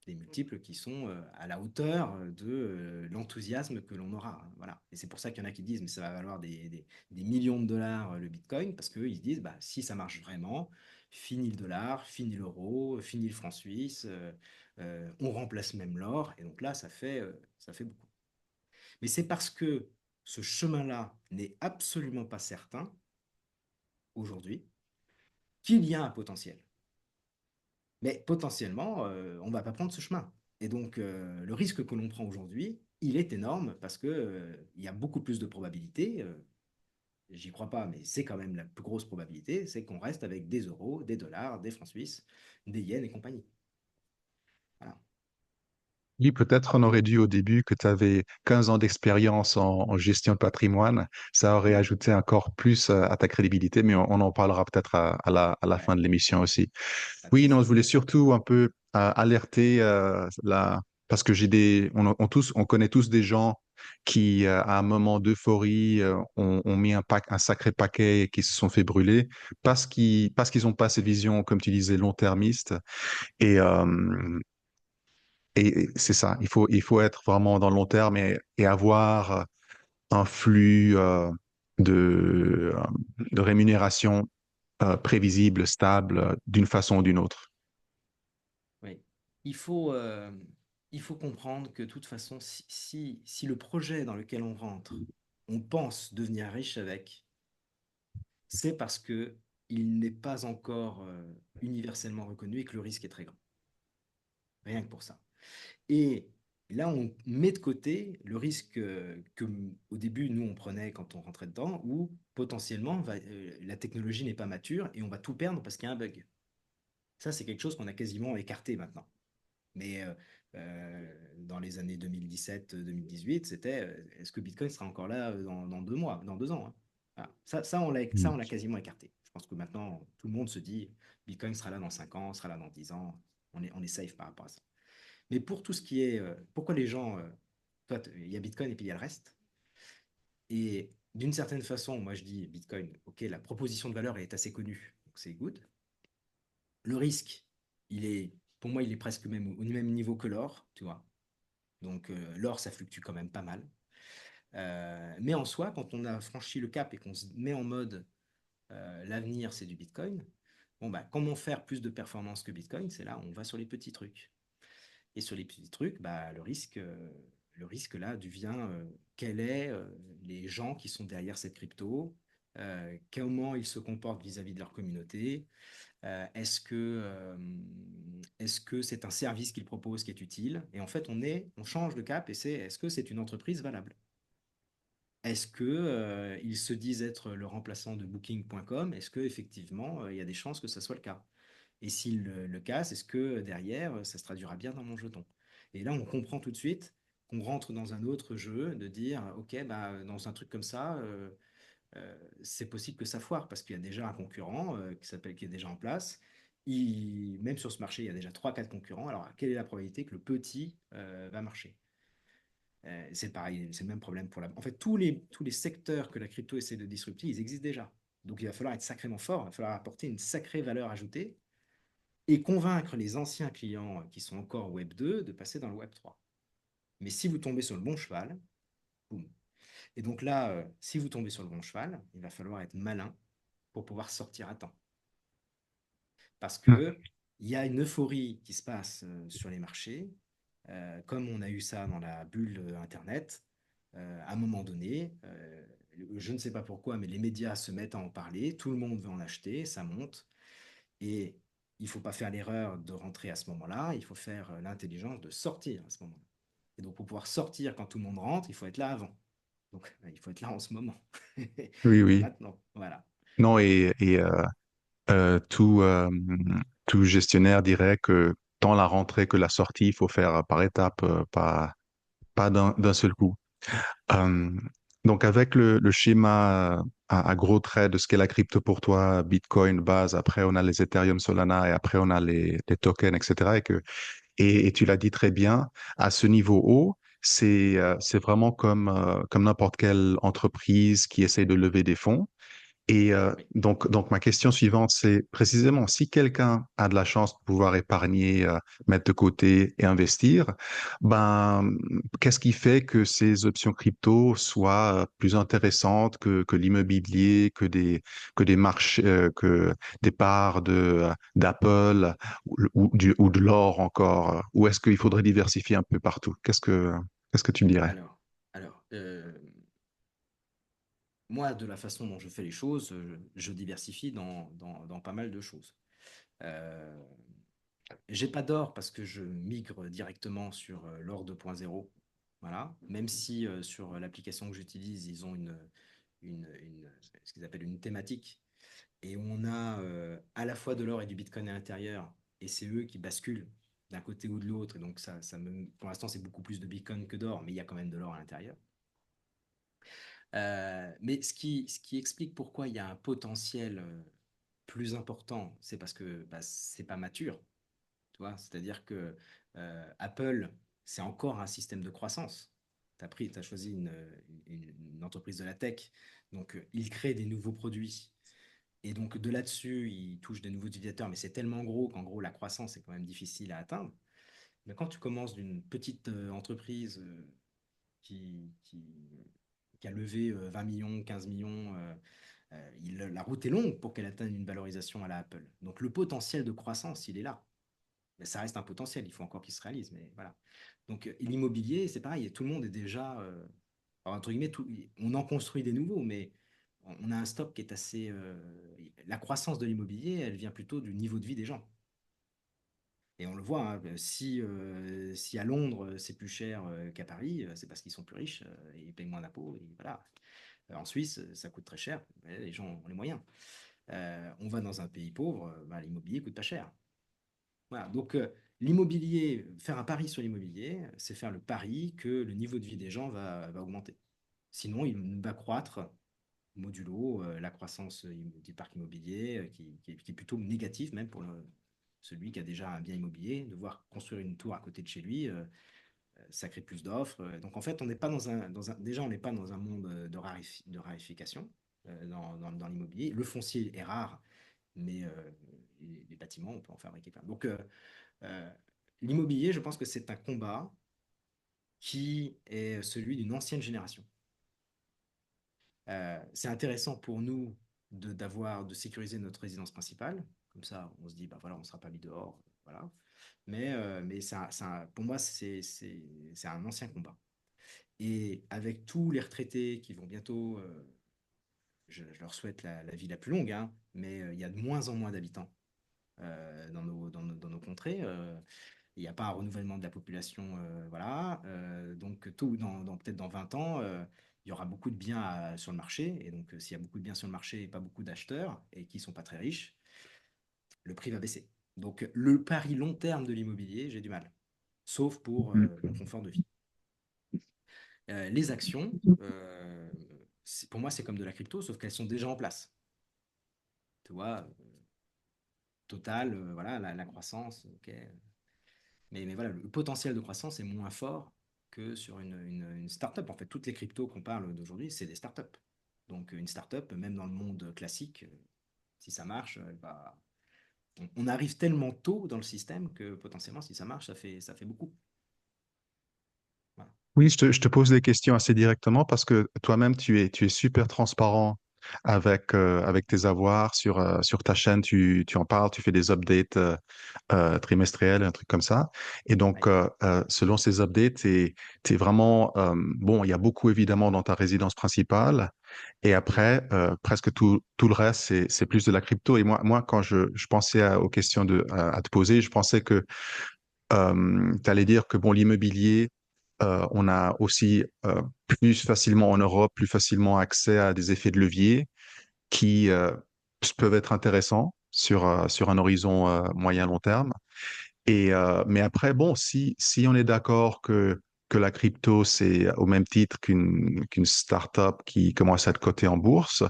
Des multiples qui sont à la hauteur de l'enthousiasme que l'on aura. Hein, voilà. Et c'est pour ça qu'il y en a qui disent, mais ça va valoir des millions de dollars le Bitcoin, parce qu'ils se disent, bah, si ça marche vraiment, fini le dollar, fini l'euro, fini le franc suisse, on remplace même l'or, et donc là, ça fait beaucoup. Mais c'est parce que ce chemin-là n'est absolument pas certain aujourd'hui qu'il y a un potentiel. Mais potentiellement, on ne va pas prendre ce chemin. Et donc, le risque que l'on prend aujourd'hui, il est énorme parce que, il y a beaucoup plus de probabilités. J'y crois pas, mais c'est quand même la plus grosse probabilité, c'est qu'on reste avec des euros, des dollars, des francs suisses, des yens et compagnie. Voilà.
Oui, peut-être on aurait dû au début que tu avais 15 ans d'expérience en gestion de patrimoine. Ça aurait
Mhm.
ajouté encore plus à ta crédibilité, mais on en parlera peut-être à la fin
Ouais,
de l'émission aussi.
pas de
Oui, non,
souci.
je voulais surtout un peu alerter parce que on connaît tous des gens qui, à un moment d'euphorie, ont mis un sacré paquet et qui se sont fait brûler parce qu'ils n'ont pas ces visions, comme tu disais, long-termistes. Et, euh, et c'est ça, il faut être vraiment dans le long terme et avoir un flux de, euh, de rémunération prévisible, stable, d'une façon ou d'une autre.
Oui. Il faut, euh, il faut comprendre que de toute façon, si le projet dans lequel on rentre, on pense devenir riche avec, c'est parce que il n'est pas encore universellement reconnu et que le risque est très grand. Rien que pour ça. Et là, on met de côté le risque que au début, nous, on prenait quand on rentrait dedans, où potentiellement, la technologie n'est pas mature et on va tout perdre parce qu'il y a un bug. Ça, c'est quelque chose qu'on a quasiment écarté maintenant. Mais dans les années 2017-2018, c'était est-ce que Bitcoin sera encore là dans 2 mois, dans 2 ans, hein. Voilà. Ça,
Mm.
on l'a quasiment écarté. Je pense que maintenant, tout le monde se dit Bitcoin sera là dans 5 ans, sera là dans 10 ans. On est safe par rapport à ça. Mais pour tout ce qui est. Pourquoi les gens. Toi, il y a Bitcoin et puis il y a le reste. Et d'une certaine façon, moi je dis Bitcoin, ok, la proposition de valeur est assez connue, donc c'est good. Le risque, pour moi, il est presque même au même niveau que l'or, tu vois. Donc l'or, ça fluctue quand même pas mal. Mais en soi, quand on a franchi le cap et qu'on se met en mode l'avenir, c'est du Bitcoin, bon, bah, comment faire plus de performance que Bitcoin? C'est là, on va sur les petits trucs. Et sur les petits trucs, bah, le risque là devient quels sont les gens qui sont derrière cette crypto, comment ils se comportent vis-à-vis de leur communauté, est-ce que c'est un service qu'ils proposent qui est utile? Et en fait, on change de cap et c'est est-ce que c'est une entreprise valable? Est-ce que ils se disent être le remplaçant de Booking.com? Est-ce que effectivement il y a des chances que ça soit le cas? Et s'il le casse, est-ce que derrière ça se traduira bien dans mon jeton? Et là, on comprend tout de suite qu'on rentre dans un autre jeu de dire ok, bah dans un truc comme ça, c'est possible que ça foire parce qu'il y a déjà un concurrent qui est déjà en place. Même sur ce marché, il y a déjà trois, quatre concurrents. Alors, quelle est la probabilité que le petit va marcher? C'est pareil, c'est le même problème pour la. En fait, tous les secteurs que la crypto essaie de disrupter, ils existent déjà. Donc, il va falloir être sacrément fort, il va falloir apporter une sacrée valeur ajoutée et convaincre les anciens clients qui sont encore Web 2 de passer dans le Web 3. Mais si vous tombez sur le bon cheval, boum. Et donc là, si vous tombez sur le bon cheval, il va falloir être malin pour pouvoir sortir à temps. Parce
Hmm.
que il y a une euphorie qui se passe sur les marchés, comme on a eu ça dans la bulle Internet. À un moment donné, je ne sais pas pourquoi, mais les médias se mettent à en parler, tout le monde veut en acheter, ça monte, et il ne faut pas faire l'erreur de rentrer à ce moment-là, il faut faire l'intelligence de sortir à ce moment-là. Et donc pour pouvoir sortir quand tout le monde rentre, il faut être là avant. Donc il faut être là en ce moment.
Oui,
Et
oui.
maintenant, voilà.
Non, tout, tout gestionnaire dirait que tant la rentrée que la sortie, il faut faire par étapes, pas d'un seul coup. Euh, donc, avec le schéma à gros traits de ce qu'est la crypto pour toi, Bitcoin, base, après on a les Ethereum, Solana, et après on a les tokens, etc. Et tu l'as dit très bien, à ce niveau haut, c'est vraiment comme n'importe quelle entreprise qui essaye de lever des fonds. Et
Oui.
donc, ma question suivante, c'est précisément si quelqu'un a de la chance de pouvoir épargner, mettre de côté et investir, ben, qu'est-ce qui fait que ces options crypto soient plus intéressantes que l'immobilier, que des marchés, que des parts d'Apple ou de l'or encore? Ou est-ce qu'il faudrait diversifier un peu partout? Qu'est-ce que tu me dirais?
Alors, alors, moi, de la façon dont je fais les choses, je diversifie dans pas mal de choses. Euh, j'ai pas d'or parce que je migre directement sur l'or 2.0. Voilà. Même si sur l'application que j'utilise, ils ont ce qu'ils appellent une thématique. Et on a à la fois de l'or et du bitcoin à l'intérieur. Et c'est eux qui basculent d'un côté ou de l'autre. Et donc, pour l'instant, c'est beaucoup plus de bitcoin que d'or, mais il y a quand même de l'or à l'intérieur. Mais ce qui explique pourquoi il y a un potentiel plus important, c'est parce que bah, c'est pas mature. Tu vois, c'est-à-dire que Apple, c'est encore un système de croissance. Tu as choisi une entreprise de la tech, donc il crée des nouveaux produits. Et donc de là-dessus, il touche des nouveaux utilisateurs, mais c'est tellement gros qu'en gros, la croissance est quand même difficile à atteindre. Mais quand tu commences d'une petite entreprise qui, qui, qui a levé 20 millions, 15 millions, la route est longue pour qu'elle atteigne une valorisation à la Apple. Donc le potentiel de croissance, il est là. Mais ça reste un potentiel, il faut encore qu'il se réalise. Mais voilà. Donc l'immobilier, c'est pareil, tout le monde est déjà, entre guillemets, on en construit des nouveaux, mais on a un stock qui est assez. La croissance de l'immobilier, elle vient plutôt du niveau de vie des gens. Et on le voit, hein, si à Londres c'est plus cher qu'à Paris, c'est parce qu'ils sont plus riches et ils payent moins d'impôts. Et voilà. En Suisse, ça coûte très cher, mais les gens ont les moyens. On va dans un pays pauvre, bah, l'immobilier coûte pas cher. Voilà. Donc l'immobilier, faire un pari sur l'immobilier, c'est faire le pari que le niveau de vie des gens va augmenter. Sinon, il va croître modulo la croissance du parc immobilier qui est plutôt négative même pour celui qui a déjà un bien immobilier, devoir construire une tour à côté de chez lui, ça crée plus d'offres. Donc en fait, on n'est pas déjà, on n'est pas dans un monde de raréfication dans l'immobilier. Le foncier est rare, mais les bâtiments, on peut en fabriquer plein. Donc euh, l'immobilier, je pense que c'est un combat qui est celui d'une ancienne génération. C'est intéressant pour nous de sécuriser notre résidence principale. Comme ça, on se dit, bah voilà, on ne sera pas mis dehors. Voilà. Mais pour moi, c'est un ancien combat. Et avec tous les retraités qui vont bientôt, je leur souhaite la vie la plus longue, hein, mais il y a de moins en moins d'habitants dans nos contrées. Il n'y a pas un renouvellement de la population, voilà. Donc, peut-être dans 20 ans, il y aura beaucoup de biens sur le marché. Et donc, s'il y a beaucoup de biens sur le marché et pas beaucoup d'acheteurs, et qui ne sont pas très riches, le prix va baisser. Donc, le pari long terme de l'immobilier, j'ai du mal, sauf pour mon confort de vie. Les actions, pour moi, c'est comme de la crypto, sauf qu'elles sont déjà en place. Tu vois, Total, voilà, la croissance, ok. Mais voilà, le potentiel de croissance est moins fort que sur une startup. En fait, toutes les cryptos qu'on parle d'aujourd'hui, c'est des startups. Donc, une startup, même dans le monde classique, si ça marche, on arrive tellement tôt dans le système que potentiellement, si ça marche, ça fait beaucoup. Voilà.
Oui, je te pose des questions assez directement parce que toi-même, tu es super transparent avec tes avoirs sur ta chaîne. Tu en parles, tu fais des updates trimestriels, un truc comme ça. Et donc,
Ouais.
selon ces updates, tu es vraiment... bon, il y a beaucoup évidemment dans ta résidence principale. Et
Oui.
après, presque tout le reste, c'est plus de la crypto. Et moi quand je pensais aux questions à te poser, je pensais que tu allais dire que bon, l'immobilier, on a aussi plus facilement en Europe, plus facilement accès à des effets de levier qui peuvent être intéressants sur un horizon moyen-long terme. Mais après, bon, si on est d'accord que la crypto, c'est au même titre qu'une start-up qui commence à être cotée en bourse,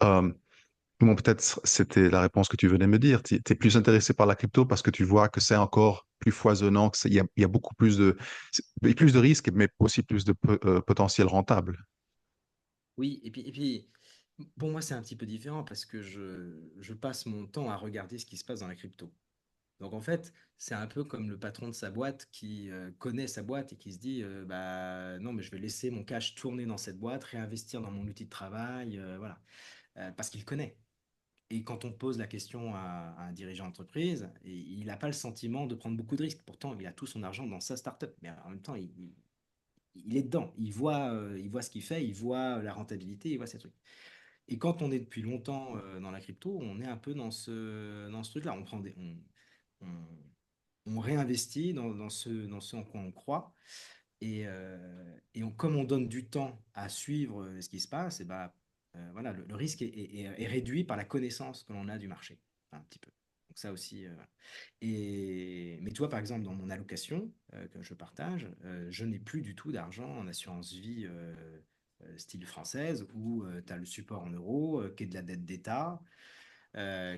euh, bon, peut-être c'était la réponse que tu venais me dire. Tu es plus intéressé par la crypto parce que tu vois que c'est encore plus foisonnant, il y a beaucoup plus de risques, mais aussi plus de potentiel rentable.
Oui, et puis, pour moi, c'est un petit peu différent parce que je passe mon temps à regarder ce qui se passe dans la crypto. Donc en fait, c'est un peu comme le patron de sa boîte qui connaît sa boîte et qui se dit bah non, mais je vais laisser mon cash tourner dans cette boîte, réinvestir dans mon outil de travail, voilà. Parce qu'il connaît. Et quand on pose la question à un dirigeant d'entreprise, il n'a pas le sentiment de prendre beaucoup de risques. Pourtant, il a tout son argent dans sa startup, mais en même temps, il est dedans. Il voit ce qu'il fait, il voit la rentabilité, il voit ces trucs. Et quand on est depuis longtemps dans la crypto, on est un peu dans ce truc-là. On, on réinvestit dans ce en quoi on croit. Comme on donne du temps à suivre ce qui se passe, et bah, voilà, le risque est réduit par la connaissance que l'on a du marché, un petit peu. Donc ça aussi. Mais tu vois, par exemple, dans mon allocation que je partage, je n'ai plus du tout d'argent en assurance vie style française, où tu as le support en euros, qui est de la dette d'État,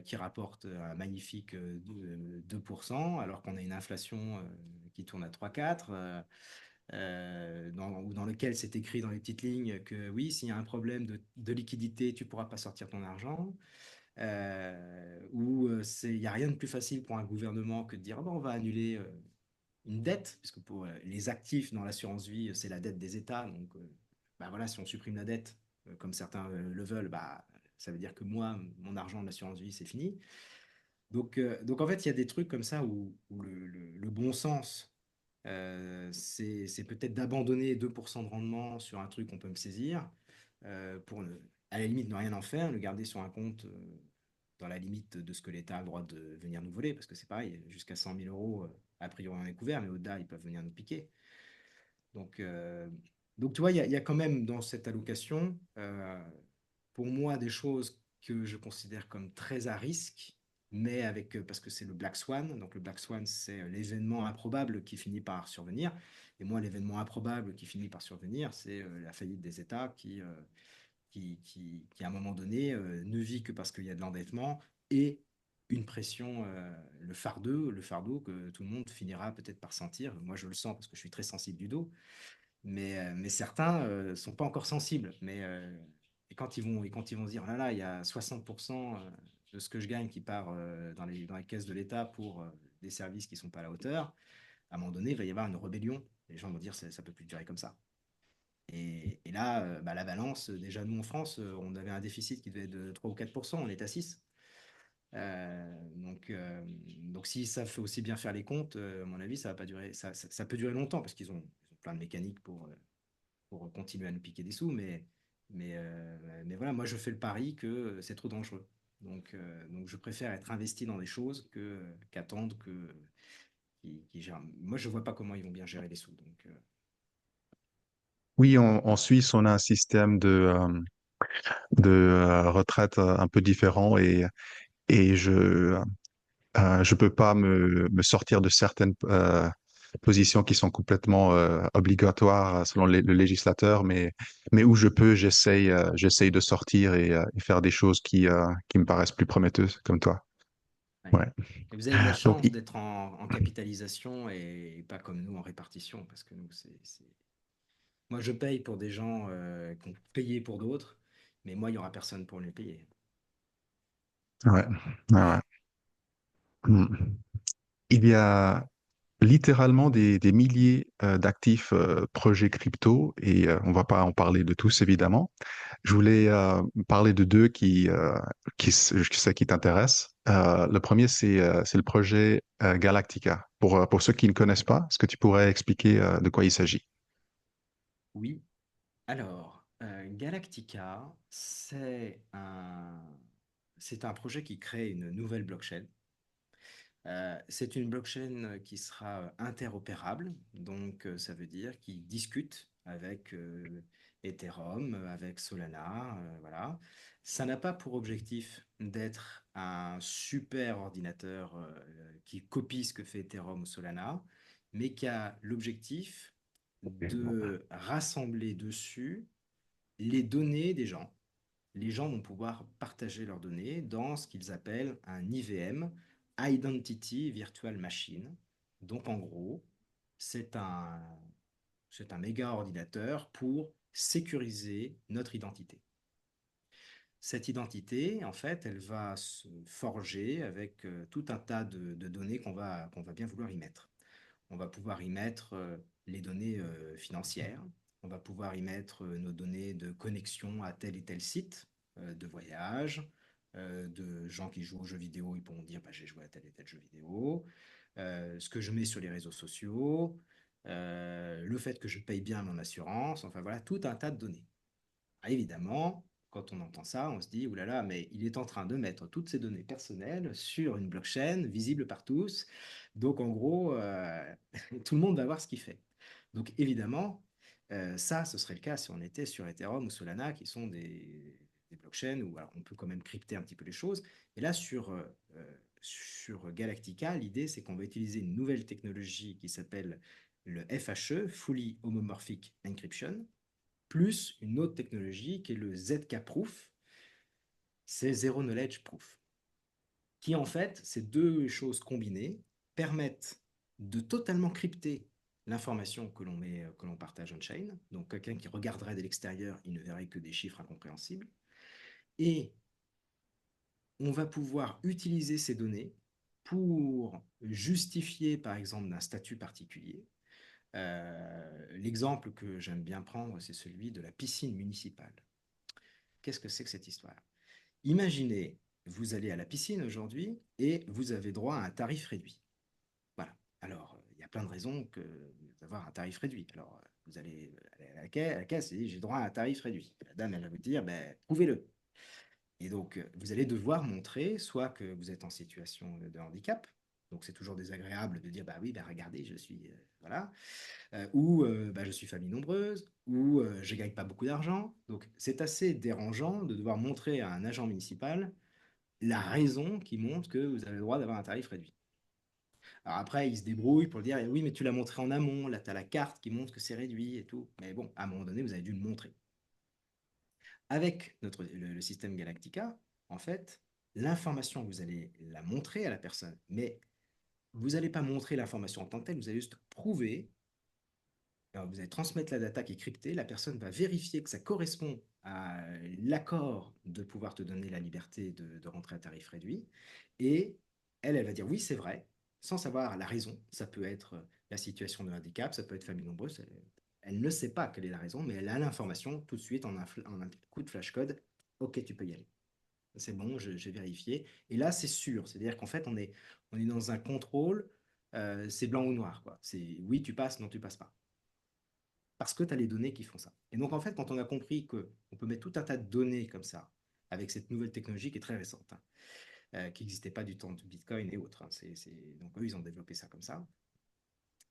qui rapporte un magnifique 2%, alors qu'on a une inflation qui tourne à 3-4, dans lequel c'est écrit dans les petites lignes que oui, s'il y a un problème de liquidité, tu ne pourras pas sortir ton argent. Il n'y a rien de plus facile pour un gouvernement que de dire, ah ben, on va annuler une dette, puisque pour les actifs dans l'assurance vie, c'est la dette des États. Donc, bah voilà, si on supprime la dette, comme certains le veulent, bah, ça veut dire que moi, mon argent de l'assurance vie, c'est fini. Donc, en fait, il y a des trucs comme ça où le bon sens, c'est peut-être d'abandonner 2% de rendement sur un truc qu'on peut me saisir, pour à la limite ne rien en faire, le garder sur un compte dans la limite de ce que l'État a le droit de venir nous voler, parce que c'est pareil, jusqu'à 100 000 euros, a priori on est couvert, mais au-delà, ils peuvent venir nous piquer. Donc, euh, donc tu vois, il y a quand même dans cette allocation, pour moi, des choses que je considère comme très à risque, mais parce que c'est le Black Swan. Donc le Black Swan, c'est l'événement improbable qui finit par survenir. Et moi, l'événement improbable qui finit par survenir, c'est la faillite des États qui, à un moment donné, ne vit que parce qu'il y a de l'endettement et une pression, le fardeau que tout le monde finira peut-être par sentir. Moi, je le sens parce que je suis très sensible du dos, mais certains ne sont pas encore sensibles. Et quand ils vont se dire, oh là là, il y a 60% de ce que je gagne qui part dans les caisses de l'État pour des services qui ne sont pas à la hauteur, à un moment donné, il va y avoir une rébellion. Les gens vont dire, ça ne peut plus durer comme ça. Et là, bah, la balance, déjà nous en France, on avait un déficit qui devait être de 3 ou 4%, on est à 6. Donc si ça fait aussi bien faire les comptes, à mon avis, ça va pas durer, ça peut durer longtemps parce qu'ils ont plein de mécaniques pour continuer à nous piquer des sous, mais voilà, moi je fais le pari que c'est trop dangereux. Donc je préfère être investi dans des choses qu'attendre qu'ils gèrent. Moi je vois pas comment ils vont bien gérer les sous.
Oui, en Suisse, on a un système de retraite un peu différent et je peux pas me sortir de certaines positions qui sont complètement obligatoires selon le législateur, mais où je peux, j'essaye de sortir et faire des choses qui me paraissent plus prometteuses, comme toi.
Ouais.
Ouais.
Et vous avez de la
Donc,
chance d'être en capitalisation et pas comme nous en répartition, parce que nous, moi je paye pour des gens qui ont payé pour d'autres, mais moi il y aura personne pour les payer.
ouais, ouais, ouais. Hmm. Il y a littéralement des milliers d'actifs projets crypto et on va pas en parler de tous évidemment. Je voulais parler de deux je sais qui t'intéressent. Le premier, c'est le projet Galactica. Pour ceux qui ne connaissent pas, est-ce que tu pourrais expliquer de quoi il s'agit?
Oui. Alors, Galactica, c'est un projet qui crée une nouvelle blockchain. C'est une blockchain qui sera interopérable, donc ça veut dire qu'il discute avec Ethereum, avec Solana, voilà. Ça n'a pas pour objectif d'être un super ordinateur qui copie ce que fait Ethereum ou Solana, mais qui a l'objectif de rassembler dessus les données des gens. Les gens vont pouvoir partager leurs données dans ce qu'ils appellent un IVM, Identity Virtual Machine. Donc en gros, c'est un, c'est un méga ordinateur pour sécuriser notre identité. Cette identité, en fait, elle va se forger avec tout un tas de données qu'on va bien vouloir y mettre. On va pouvoir y mettre les données financières. On va pouvoir y mettre nos données de connexion à tel et tel site, de voyage, de gens qui jouent aux jeux vidéo, ils pourront dire bah, j'ai joué à tel et tel jeu vidéo, ce que je mets sur les réseaux sociaux, le fait que je paye bien mon assurance, enfin voilà, tout un tas de données. Ah, évidemment, quand on entend ça, on se dit, oulala, mais il est en train de mettre toutes ces données personnelles sur une blockchain visible par tous. Donc, en gros, tout le monde va voir ce qu'il fait. Donc, évidemment, ça, ce serait le cas si on était sur Ethereum ou Solana, qui sont des blockchains où alors, on peut quand même crypter un petit peu les choses. Et là, sur Galactica, l'idée, c'est qu'on va utiliser une nouvelle technologie qui s'appelle le FHE, Fully Homomorphic Encryption, plus une autre technologie qui est le ZK-Proof, c'est Zero Knowledge Proof, qui en fait, ces deux choses combinées permettent de totalement crypter l'information que l'on partage on-chain. Donc quelqu'un qui regarderait de l'extérieur, il ne verrait que des chiffres incompréhensibles. Et on va pouvoir utiliser ces données pour justifier, par exemple, d'un statut particulier. L'exemple que j'aime bien prendre, c'est celui de la piscine municipale. Qu'est-ce que c'est que cette histoire? Imaginez, vous allez à la piscine aujourd'hui et vous avez droit à un tarif réduit. Voilà. Alors, il y a plein de raisons d'avoir un tarif réduit. Alors, vous allez à la caisse et j'ai droit à un tarif réduit. La dame, elle va vous dire, ben, prouvez-le. Et donc, vous allez devoir montrer soit que vous êtes en situation de handicap, donc c'est toujours désagréable de dire, bah oui, ben regardez, je suis, voilà, ou bah, je suis famille nombreuse, ou je ne gagne pas beaucoup d'argent. Donc c'est assez dérangeant de devoir montrer à un agent municipal la raison qui montre que vous avez le droit d'avoir un tarif réduit. Alors après, il se débrouille pour le dire, eh oui, mais tu l'as montré en amont, là, tu as la carte qui montre que c'est réduit et tout. Mais bon, à un moment donné, vous avez dû le montrer. Avec le système Galactica, en fait, l'information, vous allez la montrer à la personne, mais vous n'allez pas montrer l'information en tant que telle, vous allez juste prouver. Alors, vous allez transmettre la data qui est cryptée, la personne va vérifier que ça correspond à l'accord de pouvoir te donner la liberté de rentrer à tarif réduit, et elle va dire oui, c'est vrai, sans savoir la raison. Ça peut être la situation de handicap, ça peut être famille nombreuse, Elle ne sait pas quelle est la raison, mais elle a l'information tout de suite en un coup de flash code. Ok, tu peux y aller. C'est bon, j'ai vérifié. Et là, c'est sûr. C'est-à-dire qu'en fait, on est dans un contrôle, c'est blanc ou noir, quoi. C'est oui, tu passes, non, tu passes pas. Parce que tu as les données qui font ça. Et donc, en fait, quand on a compris qu'on peut mettre tout un tas de données comme ça, avec cette nouvelle technologie qui est très récente, hein, qui n'existait pas du temps de Bitcoin et autres, hein, donc, eux, ils ont développé ça comme ça,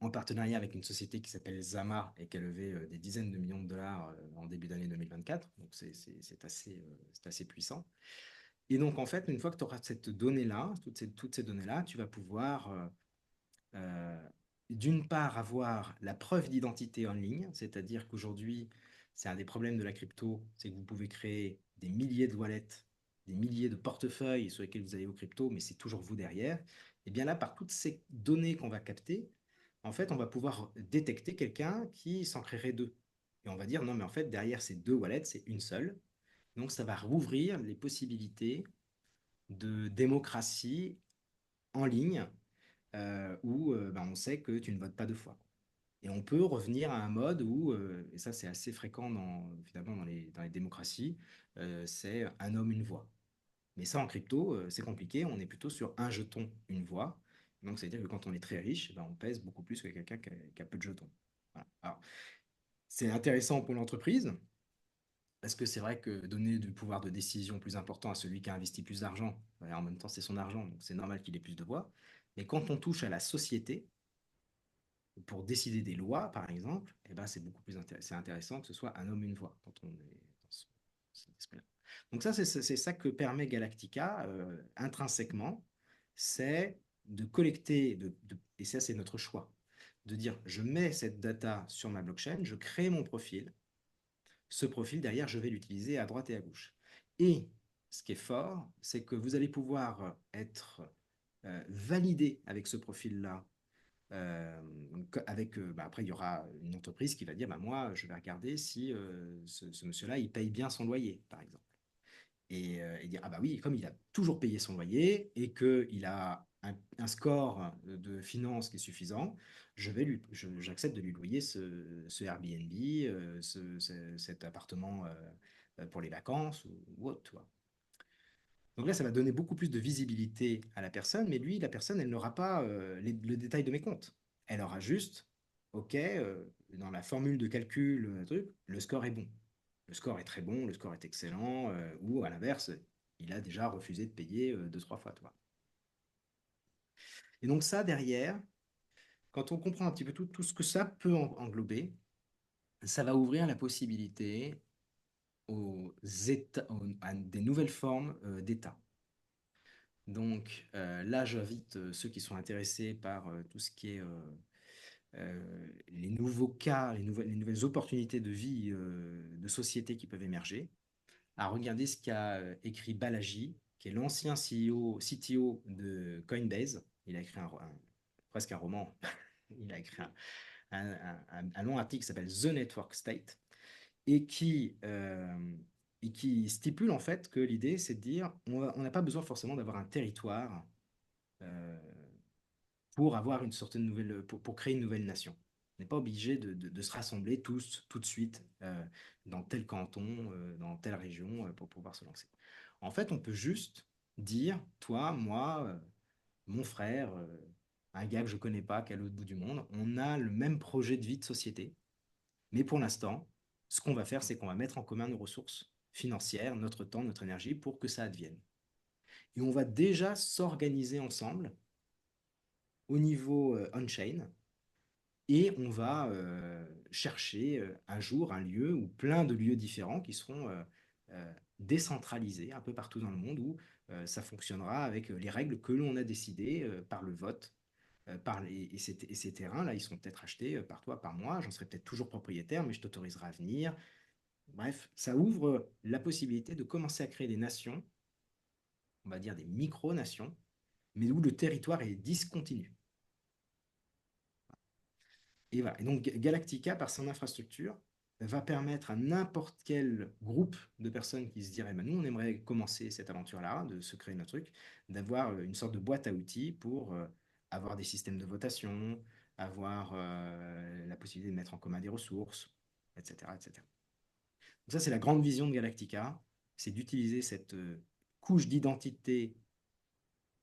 en partenariat avec une société qui s'appelle Zama et qui a levé des dizaines de millions de dollars en début d'année 2024. Donc, c'est assez puissant. Et donc, en fait, une fois que tu auras cette donnée-là, toutes ces données-là, tu vas pouvoir, d'une part, avoir la preuve d'identité en ligne, c'est-à-dire qu'aujourd'hui, c'est un des problèmes de la crypto, c'est que vous pouvez créer des milliers de wallets, des milliers de portefeuilles sur lesquels vous allez aux crypto, mais c'est toujours vous derrière. Et bien là, par toutes ces données qu'on va capter, en fait, on va pouvoir détecter quelqu'un qui s'en créerait deux. Et on va dire, non, mais en fait, derrière ces deux wallets, c'est une seule. Donc, ça va rouvrir les possibilités de démocratie en ligne où ben, on sait que tu ne votes pas deux fois. Et on peut revenir à un mode où, et ça c'est assez fréquent finalement dans les démocraties, c'est un homme, une voix. Mais ça en crypto, c'est compliqué, on est plutôt sur un jeton, une voix. Donc c'est-à-dire que quand on est très riche, ben, on pèse beaucoup plus que quelqu'un qui a peu de jetons. Voilà. Alors, c'est intéressant pour l'entreprise, parce que c'est vrai que donner du pouvoir de décision plus important à celui qui a investi plus d'argent, ben, en même temps c'est son argent, donc c'est normal qu'il ait plus de voix. Mais quand on touche à la société, pour décider des lois, par exemple, eh ben, c'est beaucoup plus c'est intéressant que ce soit un homme, une voix, quand on est dans cet esprit-là. Donc ça, c'est ça que permet Galactica, intrinsèquement, c'est de collecter, et ça, c'est notre choix, de dire, je mets cette data sur ma blockchain, je crée mon profil, ce profil, derrière, je vais l'utiliser à droite et à gauche. Et ce qui est fort, c'est que vous allez pouvoir être validé avec ce profil-là bah, après, il y aura une entreprise qui va dire, bah, moi, je vais regarder si ce monsieur-là, il paye bien son loyer, par exemple. Et dire, ah bah oui, comme il a toujours payé son loyer et qu'il a un score de finance qui est suffisant, j'accepte de lui louer ce Airbnb, cet appartement pour les vacances ou autre, tu vois. Donc là, ça va donner beaucoup plus de visibilité à la personne, mais lui, la personne, elle n'aura pas le détail de mes comptes. Elle aura juste, OK, dans la formule de calcul, le score est bon. Le score est très bon, le score est excellent, ou à l'inverse, il a déjà refusé de payer deux, trois fois, toi. Et donc ça, derrière, quand on comprend un petit peu tout ce que ça peut englober, ça va ouvrir la possibilité aux à des nouvelles formes d'État. Donc là, j'invite ceux qui sont intéressés par tout ce qui est les nouveaux cas, les nouvelles opportunités de vie, de société qui peuvent émerger, à regarder ce qu'a écrit Balaji, qui est l'ancien CTO de Coinbase. Il a écrit presque un roman. Il a écrit un long article qui s'appelle The Network State et et qui stipule en fait que l'idée, c'est de dire on n'a pas besoin forcément d'avoir un territoire euh, pour avoir une sorte de nouvelle, pour créer une nouvelle nation. On n'est pas obligé de se rassembler tous, tout de suite, dans tel canton, dans telle région, pour pouvoir se lancer. En fait, on peut juste dire, toi, moi, mon frère, un gars que je ne connais pas, qui est à l'autre bout du monde, on a le même projet de vie de société, mais pour l'instant, ce qu'on va faire, c'est qu'on va mettre en commun nos ressources financières, notre temps, notre énergie, pour que ça advienne. Et on va déjà s'organiser ensemble au niveau on-chain, et on va chercher un jour un lieu ou plein de lieux différents qui seront décentralisés un peu partout dans le monde où ça fonctionnera avec les règles que l'on a décidées par le vote. Et ces terrains-là, ils seront peut-être achetés par toi, par moi. J'en serai peut-être toujours propriétaire, mais je t'autoriserai à venir. Bref, ça ouvre la possibilité de commencer à créer des nations, on va dire des micro-nations, mais où le territoire est discontinu. Et voilà. Et donc Galactica, par son infrastructure, va permettre à n'importe quel groupe de personnes qui se diraient, bah, nous, on aimerait commencer cette aventure-là, de se créer notre truc, d'avoir une sorte de boîte à outils pour avoir des systèmes de votation, avoir la possibilité de mettre en commun des ressources, etc., etc. Donc ça, c'est la grande vision de Galactica, c'est d'utiliser cette couche d'identité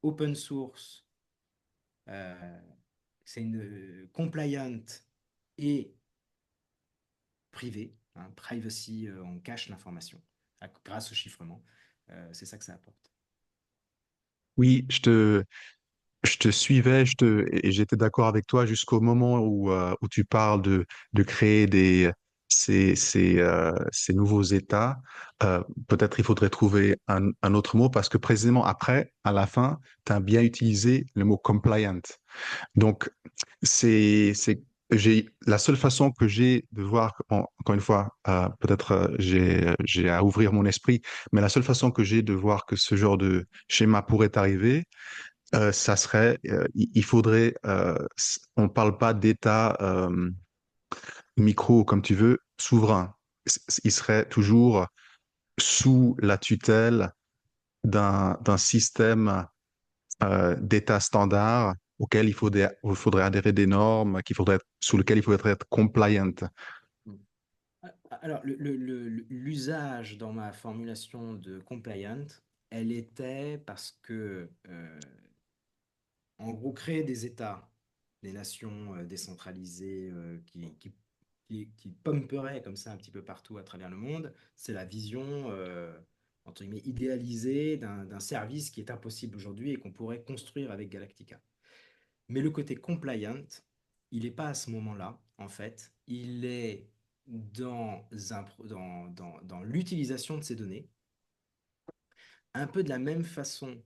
open source, euh, c'est une compliant et privée, hein, privacy, on cache l'information grâce au chiffrement. C'est ça que ça apporte.
Oui, je te suivais, et j'étais d'accord avec toi jusqu'au moment où tu parles de créer ces nouveaux États. Peut-être il faudrait trouver un autre mot parce que précisément après, à la fin, tu as bien utilisé le mot compliant. Donc, la seule façon que j'ai de voir, encore une fois, peut-être j'ai à ouvrir mon esprit, mais la seule façon que j'ai de voir que ce genre de schéma pourrait arriver, ça serait, il faudrait, on ne parle pas d'État micro, comme tu veux, souverain. Il serait toujours sous la tutelle d'un système d'État standard auquel il faudrait adhérer des normes, sous lequel il faudrait être compliant.
Alors, l'usage dans ma formulation de compliant, elle était parce que, en gros, créer des États, des nations décentralisées qui pumperaient comme ça un petit peu partout à travers le monde, c'est la vision, entre guillemets, idéalisée d'un service qui est impossible aujourd'hui et qu'on pourrait construire avec Galactica. Mais le côté compliant, il n'est pas à ce moment-là, en fait. Il est dans l'utilisation de ces données, un peu de la même façon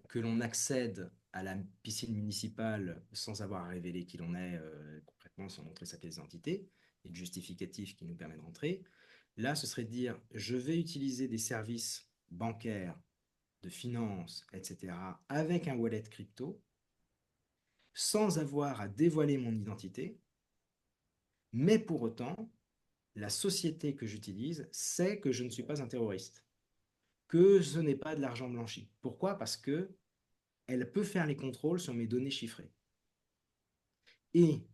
que l'on accède à la piscine municipale sans avoir à révéler qui l'on est concrètement, sans montrer sa pièce d'identité et le justificatif qui nous permet de rentrer. Là, ce serait de dire, je vais utiliser des services bancaires, de finance, etc., avec un wallet crypto, sans avoir à dévoiler mon identité, mais pour autant, la société que j'utilise sait que je ne suis pas un terroriste, que ce n'est pas de l'argent blanchi. Pourquoi? Parce que elle peut faire les contrôles sur mes données chiffrées. Et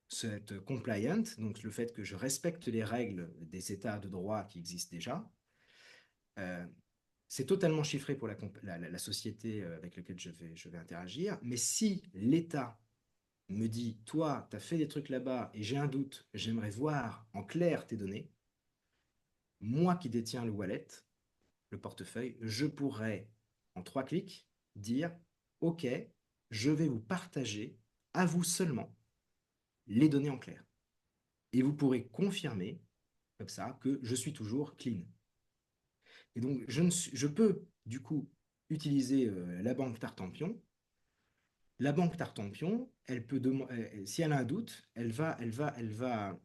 cette compliant, donc le fait que je respecte les règles des états de droit qui existent déjà, euh, c'est totalement chiffré pour la société avec laquelle je vais interagir. Mais si l'État me dit, toi, tu as fait des trucs là-bas et j'ai un doute, j'aimerais voir en clair tes données, moi qui détiens le wallet, le portefeuille, je pourrais, en 3 clics, dire, OK, je vais vous partager, à vous seulement, les données en clair. Et vous pourrez confirmer, comme ça, que je suis toujours clean. Et donc, je peux, du coup, utiliser la banque Tartampion. La banque Tartampion, si elle a un doute, elle va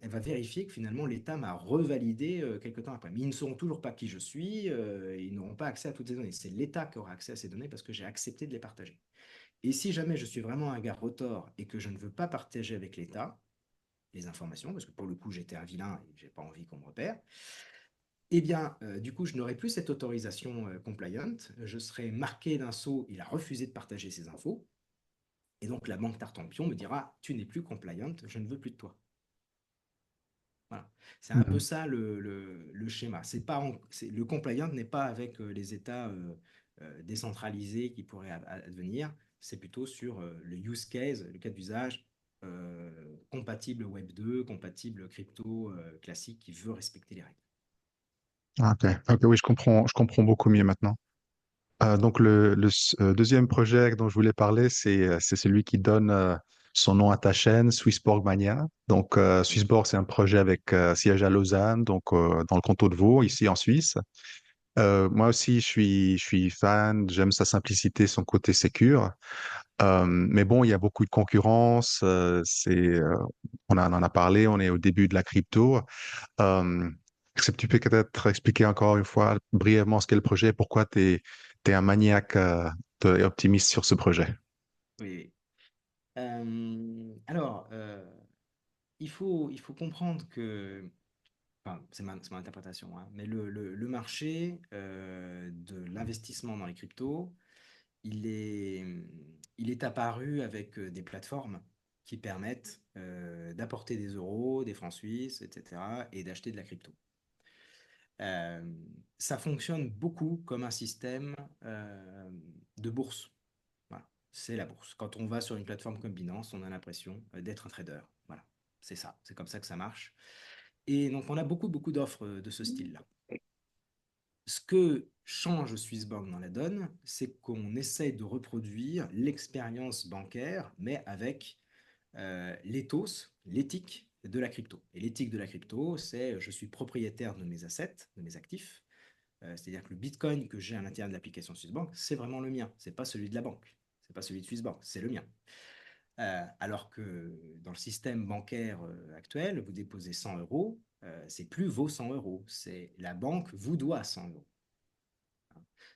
vérifier que finalement l'État m'a revalidé quelques temps après. Mais ils ne sauront toujours pas qui je suis, ils n'auront pas accès à toutes ces données. C'est l'État qui aura accès à ces données parce que j'ai accepté de les partager. Et si jamais je suis vraiment un gars retors et que je ne veux pas partager avec l'État les informations, parce que pour le coup j'étais un vilain et j'ai pas envie qu'on me repère, eh bien, du coup, je n'aurai plus cette autorisation compliant. Je serai marqué d'un sceau, il a refusé de partager ses infos. Et donc, la banque Tartampion me dira, tu n'es plus compliant, je ne veux plus de toi. Voilà. C'est un peu
Mhm.
ça le schéma. C'est pas le compliant n'est pas avec les États décentralisés qui pourraient advenir. C'est plutôt sur le use case, le cas d'usage compatible Web 2, compatible crypto classique qui veut respecter les règles.
Ah, ok, ok, oui, je comprends beaucoup mieux maintenant. Donc, deuxième projet dont je voulais parler, c'est celui qui donne son nom à ta chaîne, Swissborg Mania. Donc,
Oui,
Swissborg, c'est un projet avec siège à Lausanne, donc dans le canton de Vaud, ici en Suisse. Moi aussi, je suis fan, j'aime sa simplicité, son côté sécure. Mais bon, il y a beaucoup de concurrence. On en a parlé, on est au début de la crypto. Euh, est-ce que tu peux peut-être expliquer encore une fois brièvement ce qu'est le projet et pourquoi tu es un maniaque et optimiste sur ce projet?
oui. Alors, il faut comprendre que, enfin, c'est mon interprétation, hein, mais le marché de l'investissement dans les cryptos, il est, il est apparu avec des plateformes. qui permettent d'apporter des euros, des francs suisses, etc., et d'acheter de la crypto. Euh, Ça fonctionne beaucoup comme un système de bourse. Voilà, c'est la bourse. Quand on va sur une plateforme comme Binance, on a l'impression d'être un trader. Voilà, c'est ça, c'est comme ça que ça marche. Et donc, on a beaucoup, beaucoup d'offres de ce style-là. Ce que change Swissborg dans la donne, c'est qu'on essaye de reproduire l'expérience bancaire, mais avec l'éthos, l'éthique de la crypto. Et l'éthique de la crypto, c'est je suis propriétaire de mes assets, de mes actifs. C'est-à-dire que le Bitcoin que j'ai à l'intérieur de l'application Swissborg, c'est vraiment le mien. C'est pas celui de la banque. C'est pas celui de Swissborg, c'est le mien. Alors que dans le système bancaire actuel, vous déposez 100 euros, c'est plus vos 100 euros. C'est la banque vous doit 100 euros.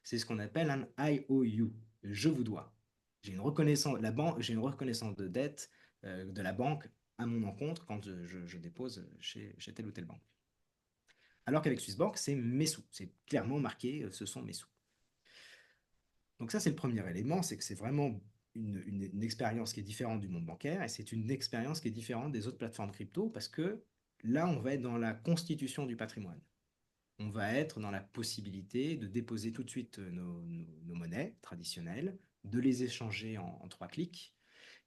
C'est ce qu'on appelle un IOU. Je vous dois. J'ai une reconnaissance de dette de la banque à mon encontre quand je dépose chez telle ou telle banque. Alors qu'avec Swissborg, c'est mes sous. C'est clairement marqué, ce sont mes sous. Donc ça, c'est le premier élément, c'est que c'est vraiment une expérience qui est différente du monde bancaire et c'est une expérience qui est différente des autres plateformes crypto parce que là, on va être dans la constitution du patrimoine. On va être dans la possibilité de déposer tout de suite nos monnaies traditionnelles, de les échanger en 3 clics,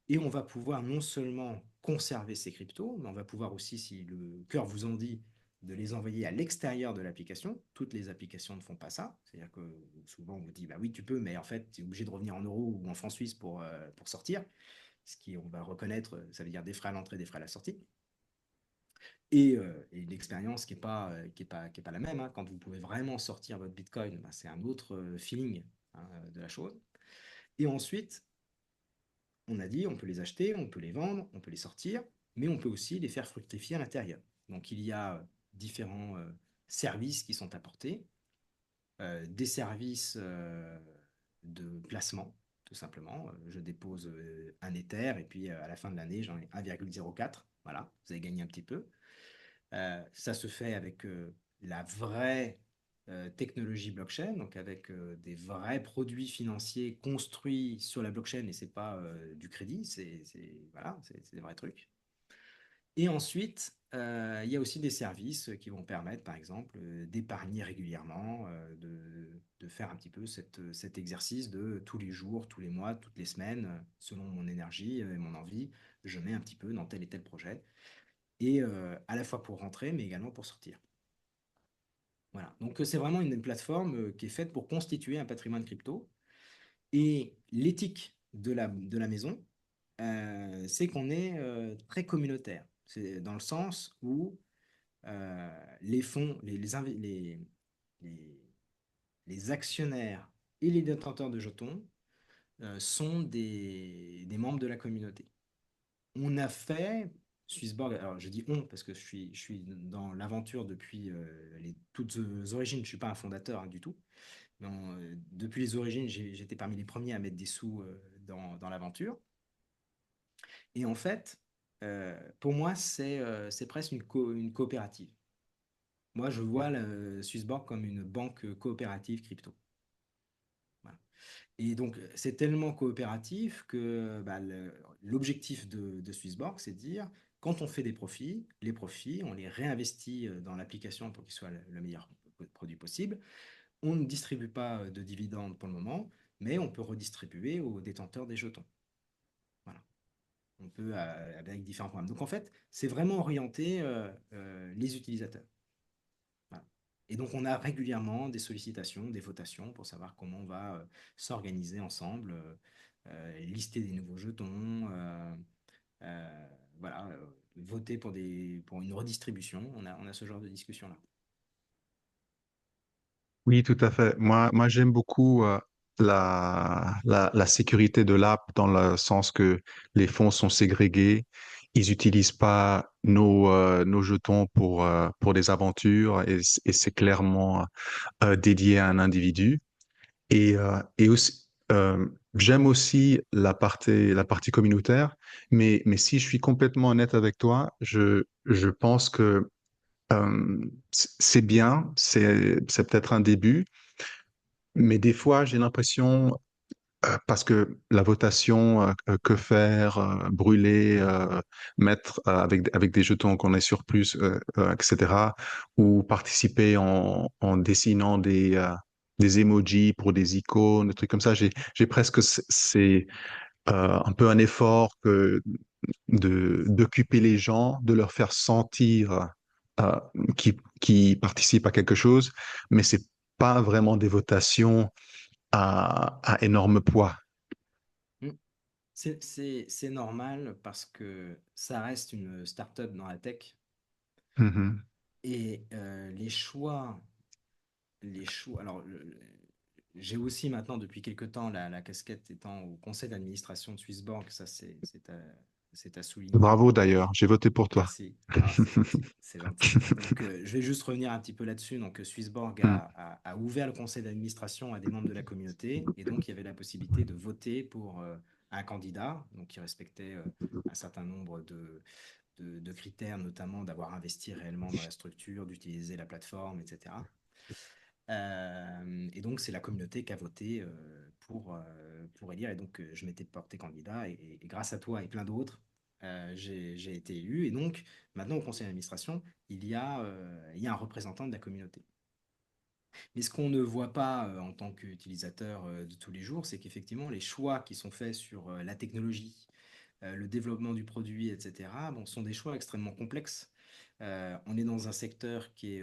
et on va pouvoir non seulement conserver ces cryptos, mais on va pouvoir aussi, si le cœur vous en dit, de les envoyer à l'extérieur de l'application. Toutes les applications ne font pas ça. C'est-à-dire que souvent on vous dit, bah oui, tu peux, mais en fait, tu es obligé de revenir en euros ou en francs suisses pour sortir. Ce qui, on va reconnaître, ça veut dire des frais à l'entrée, des frais à la sortie. Et l'expérience qui est pas la même, hein. Quand vous pouvez vraiment sortir votre Bitcoin, bah, c'est un autre feeling, hein, de la chose. Et ensuite, on a dit, on peut les acheter, on peut les vendre, on peut les sortir, mais on peut aussi les faire fructifier à l'intérieur. Donc il y a différents services qui sont apportés, des services de placement, tout simplement. Je dépose un Ether et puis à la fin de l'année, j'en ai 1,04. Voilà, vous avez gagné un petit peu. Ça se fait avec la vraie technologie blockchain, donc avec des vrais produits financiers construits sur la blockchain et c'est pas du crédit, voilà, c'est des vrais trucs. Et ensuite, il y a aussi des services qui vont permettre, par exemple, d'épargner régulièrement, de faire un petit peu cet exercice de tous les jours, tous les mois, toutes les semaines, selon mon énergie et mon envie, je mets un petit peu dans tel et tel projet et à la fois pour rentrer, mais également pour sortir. Voilà. Donc, c'est vraiment une plateforme qui est faite pour constituer un patrimoine crypto. Et l'éthique de la maison, c'est qu'on est très communautaire. C'est dans le sens où les fonds, les- les actionnaires et les détenteurs de jetons sont des membres de la communauté. On a fait Swissborg, alors je dis on parce que je suis dans l'aventure depuis les toutes origines, je ne suis pas un fondateur, hein, du tout. Depuis les origines, j'étais parmi les premiers à mettre des sous dans l'aventure. Et en fait, pour moi, c'est presque une coopérative. Moi, je vois le Swissborg comme une banque coopérative crypto. Voilà. Et donc, c'est tellement coopératif que bah, l'objectif de Swissborg, c'est de dire, quand on fait des profits, les profits, on les réinvestit dans l'application pour qu'ils soient le meilleur produit possible. On ne distribue pas de dividendes pour le moment, mais on peut redistribuer aux détenteurs des jetons. Voilà. On peut avec différents programmes. Donc, en fait, c'est vraiment orienté les utilisateurs. Voilà. Et donc, on a régulièrement des sollicitations, des votations pour savoir comment on va s'organiser ensemble, lister des nouveaux jetons, voilà, voter pour une redistribution. On a ce genre de discussion-là.
Oui, tout à fait. Moi j'aime beaucoup la sécurité de l'app dans le sens que les fonds sont ségrégés. Ils n'utilisent pas nos jetons pour des aventures et c'est clairement dédié à un individu. Et aussi, j'aime aussi la partie communautaire, mais si je suis complètement honnête avec toi, je pense que c'est bien, c'est peut-être un début, mais des fois, j'ai l'impression parce que la votation, que faire, brûler, mettre avec des jetons qu'on ait sur plus, etc. Ou participer en dessinant des emojis pour des icônes, des trucs comme ça. J'ai presque c'est un peu un effort d'occuper les gens, de leur faire sentir euh, qui participent à quelque chose, mais c'est pas vraiment des votations à énorme poids.
Mm. C'est normal parce que ça reste une start-up dans la tech
Mhm.
et alors, j'ai aussi maintenant, depuis quelques temps, la casquette étant au conseil d'administration de Swissborg. Ça, c'est à souligner.
Bravo d'ailleurs, j'ai voté pour toi.
Merci. Ah, c'est gentil, c'est gentil. Donc, je vais juste revenir un petit peu là-dessus. Donc, Swissborg
Mm.
a ouvert le conseil d'administration à des membres de la communauté, et donc il y avait la possibilité de voter pour un candidat, donc qui respectait un certain nombre de critères, notamment d'avoir investi réellement dans la structure, d'utiliser la plateforme, etc. Et donc, c'est la communauté qui a voté pour élire. Et donc, je m'étais porté candidat. Et grâce à toi et plein d'autres, j'ai été élu. Et donc, maintenant, au conseil d'administration, il y a un représentant de la communauté. Mais ce qu'on ne voit pas en tant qu'utilisateur de tous les jours, c'est qu'effectivement, les choix qui sont faits sur la technologie, le développement du produit, etc., bon, sont des choix extrêmement complexes. On est dans un secteur qui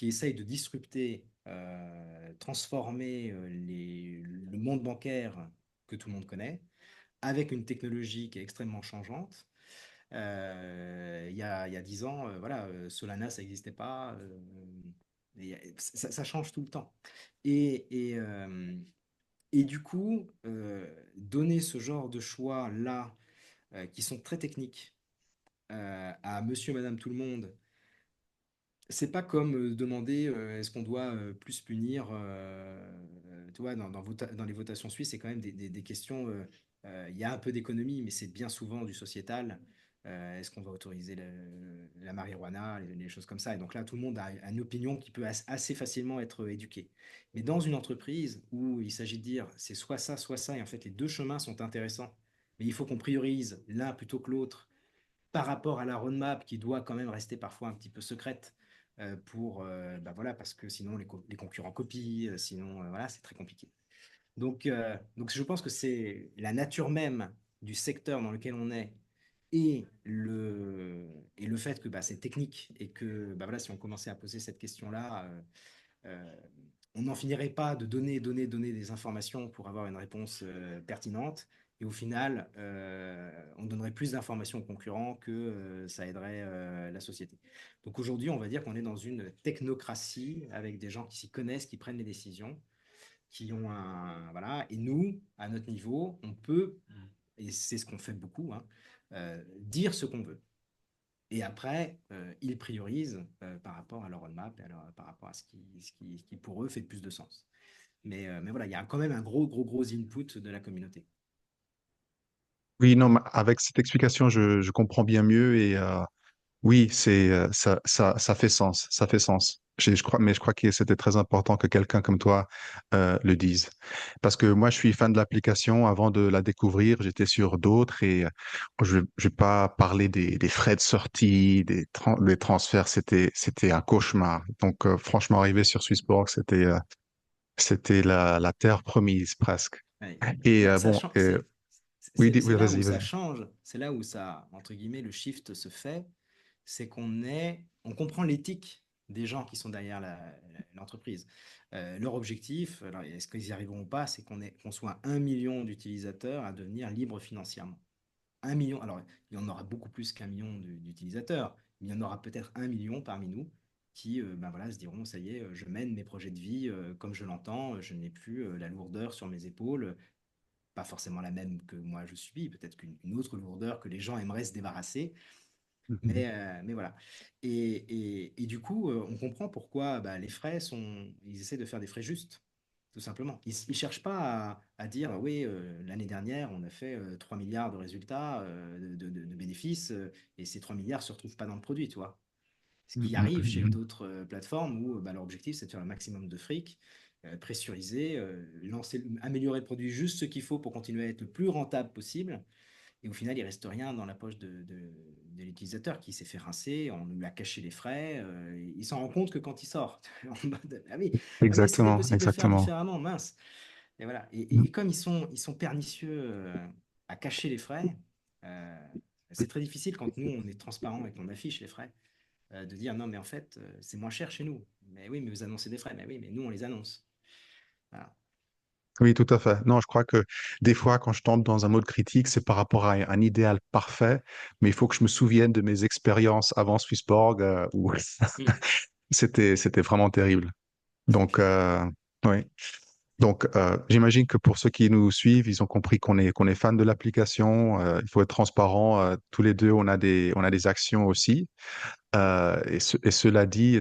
essaye de disrupter, transformer le monde bancaire que tout le monde connaît, avec une technologie qui est extrêmement changeante. Il y a 10 ans, voilà, Solana, ça n'existait pas. Ça change tout le temps. Et, et, euh, et du coup, donner ce genre de choix-là, qui sont très techniques, à monsieur, madame, tout le monde, c'est pas comme demander est-ce qu'on doit plus punir, tu vois, dans les votations suisses, c'est quand même des questions, il y a un peu d'économie, mais c'est bien souvent du sociétal. Est-ce qu'on va autoriser la marijuana, les choses comme ça? Et donc là, tout le monde a une opinion qui peut assez facilement être éduquée. Mais dans une entreprise où il s'agit de dire c'est soit ça, et en fait les deux chemins sont intéressants, mais il faut qu'on priorise l'un plutôt que l'autre par rapport à la roadmap qui doit quand même rester parfois un petit peu secrète, bah voilà, parce que sinon les concurrents copient, sinon voilà, c'est très compliqué. Donc je pense que c'est la nature même du secteur dans lequel on est et le fait que bah, c'est technique et que bah, voilà, si on commençait à poser cette question-là, euh, on n'en finirait pas de donner des informations pour avoir une réponse pertinente. Et au final, on donnerait plus d'informations aux concurrents que ça aiderait la société. Donc aujourd'hui, on va dire qu'on est dans une technocratie avec des gens qui s'y connaissent, qui prennent les décisions, qui ont un... Voilà. Et nous, à notre niveau, on peut, et c'est ce qu'on fait beaucoup, hein, dire ce qu'on veut. Et après, ils priorisent par rapport à leur roadmap et par rapport à ce qui, pour eux, fait plus de sens. Mais voilà, il y a quand même un gros input de la communauté.
Oui, non, mais avec cette explication, je comprends bien mieux et oui, ça fait sens, ça fait sens. Je crois, mais je crois que c'était très important que quelqu'un comme toi le dise. Parce que moi, je suis fan de l'application. Avant de la découvrir, j'étais sur d'autres et je vais pas parler des frais de sortie, des transferts. C'était un cauchemar. Donc, franchement, arriver sur Swissborg, c'était la terre promise presque.
Ouais.
Et
Ça
bon,
change,
oui,
c'est
oui,
là où
vas-y,
ça
vas-y.
change, c'est là où ça, entre guillemets, le shift se fait, c'est on comprend l'éthique des gens qui sont derrière l'entreprise. Leur objectif, alors est-ce qu'ils y arriveront ou pas, c'est qu'on soit 1 million d'utilisateurs à devenir libres financièrement. 1 million, alors il y en aura beaucoup plus qu'1 million d'utilisateurs, mais il y en aura peut-être 1 million parmi nous qui ben voilà, se diront, ça y est, je mène mes projets de vie comme je l'entends, je n'ai plus la lourdeur sur mes épaules, pas forcément la même que moi je subis, peut-être qu'une autre lourdeur que les gens aimeraient se débarrasser,
Mhm.
mais voilà. Et du coup, on comprend pourquoi bah, les frais ils essaient de faire des frais justes, tout simplement. Ils ne cherchent pas à dire, oui, l'année dernière, on a fait 3 milliards de résultats, de bénéfices, et ces 3 milliards ne se retrouvent pas dans le produit, tu vois. Ce qui
Mhm,
arrive chez
mhm.
d'autres plateformes où bah, leur objectif, c'est de faire le maximum de fric. pressurisé, améliorer le produit juste ce qu'il faut pour continuer à être le plus rentable possible. Et au final, il reste rien dans la poche de l'utilisateur qui s'est fait rincer, on lui a caché les frais, il s'en rend compte que quand il sort. En mode, ah mais c'était
Exactement,
possible de faire
exactement.
différemment, mince. Et voilà.
Mm.
Et comme ils sont pernicieux à cacher les frais, euh, c'est très difficile quand nous, on est transparent et qu'on affiche les frais, de dire non, mais en fait, c'est moins cher chez nous. Mais oui, mais vous annoncez des frais. Mais oui, mais nous, on les annonce. Voilà.
Oui, tout à fait. Non, je crois que des fois, quand je tombe dans un mode critique, c'est par rapport à un idéal parfait, mais il faut que je me souvienne de mes expériences avant Swissborg, où
Mm.
c'était vraiment terrible.
C'est
Donc,
clair.
oui. Donc, j'imagine que pour ceux qui nous suivent, ils ont compris qu'on est fan de l'application. Il faut être transparent. Tous les deux, on a des actions aussi. Et cela dit,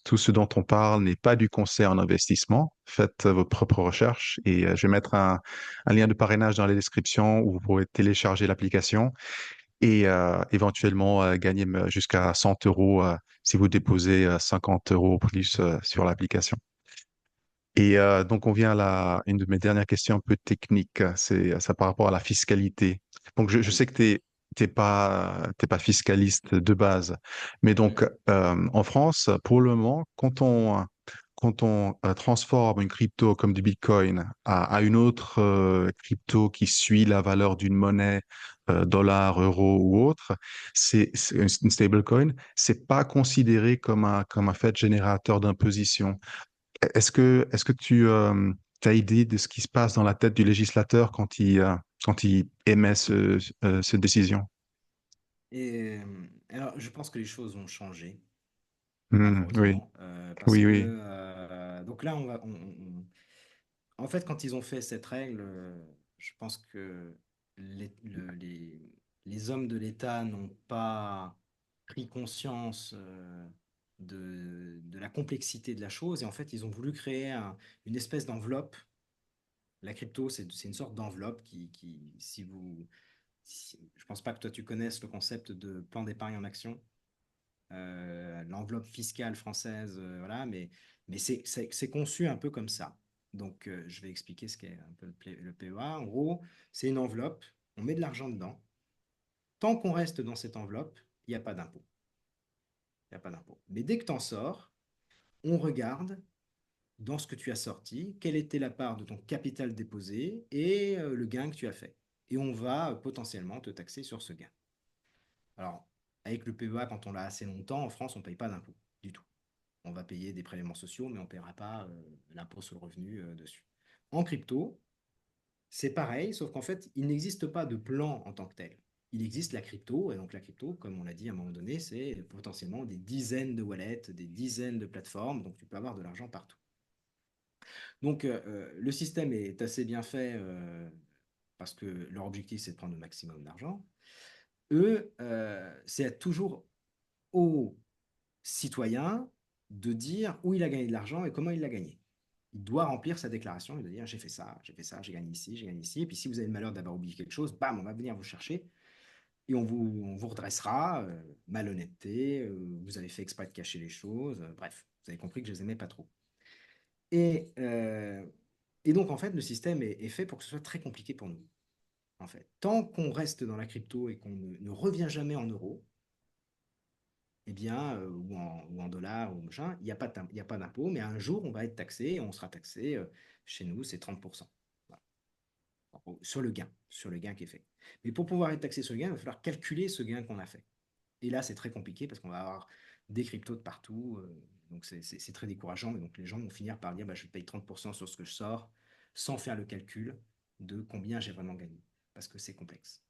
tout ce dont on parle n'est pas du conseil en investissement. Faites votre propre recherche et je vais mettre un lien de parrainage dans la description où vous pourrez télécharger l'application et éventuellement gagner jusqu'à 100 euros si vous déposez 50 euros plus sur l'application. Et donc, on vient à une de mes dernières questions un peu techniques. C'est ça par rapport à la fiscalité. Donc, je
Oui.
sais que t'es pas fiscaliste de base, mais
Mm.
donc en France, pour le moment, quand on transforme une crypto comme du Bitcoin à une autre crypto qui suit la valeur d'une monnaie, dollar, euro ou autre, c'est une stablecoin, c'est pas considéré comme un fait générateur d'imposition. Est-ce que tu as idée de ce qui se passe dans la tête du législateur quand il émet cette décision?
Et alors, je pense que les choses vont changer,
Oui,
malheureusement, parce
oui,
que
oui.
donc là, en fait, quand ils ont fait cette règle, je pense que les, le- les, les hommes de l'État n'ont pas pris conscience de la complexité de la chose, et en fait, ils ont voulu créer une espèce d'enveloppe. La crypto, c'est une sorte d'enveloppe si vous, je pense pas que toi tu connaisses le concept de plan d'épargne en action, l'enveloppe fiscale française, voilà, mais c'est conçu un peu comme ça. Donc, je vais expliquer ce qu'est un peu le PEA. En gros, c'est une enveloppe, on met de l'argent dedans. Tant qu'on reste dans cette enveloppe, il n'y a pas d'impôt. Il n'y a pas d'impôt. Mais dès que tu en sors, on regarde dans ce que tu as sorti, quelle était la part de ton capital déposé et le gain que tu as fait. Et on va potentiellement te taxer sur ce gain. Alors, avec le PEA, quand on l'a assez longtemps, en France, on ne paye pas d'impôt du tout. On va payer des prélèvements sociaux, mais on ne paiera pas l'impôt sur le revenu dessus. En crypto, c'est pareil, sauf qu'en fait, il n'existe pas de plan en tant que tel. Il existe la crypto, et donc la crypto, comme on l'a dit à un moment donné, c'est potentiellement des dizaines de wallets, des dizaines de plateformes, donc tu peux avoir de l'argent partout. Donc le système est assez bien fait parce que leur objectif, c'est de prendre le maximum d'argent. Eux, c'est toujours aux citoyens de dire où il a gagné de l'argent et comment il l'a gagné. Il doit remplir sa déclaration et de dire j'ai fait ça, j'ai fait ça, j'ai gagné ici, j'ai gagné ici. Et puis si vous avez le malheur d'avoir oublié quelque chose, bam, on va venir vous chercher et on vous redressera. Malhonnêteté, vous avez fait exprès de cacher les choses. Bref, vous avez compris que je les aimais pas trop. Et, euh, et donc en fait, le système est fait pour que ce soit très compliqué pour nous. En fait, tant qu'on reste dans la crypto et qu'on ne revient jamais en euros, eh bien, ou en dollars, ou machin, il y a pas d'impôt, mais un jour, on va être taxé, et on sera taxé, chez nous, c'est 30%. Voilà. Sur le gain qui est fait. Mais pour pouvoir être taxé sur le gain, il va falloir calculer ce gain qu'on a fait. Et là, c'est très compliqué parce qu'on va avoir des cryptos de partout, donc c'est très décourageant, mais donc les gens vont finir par dire, bah, je paye 30% sur ce que je sors, sans faire le calcul de combien j'ai vraiment gagné, parce que c'est complexe.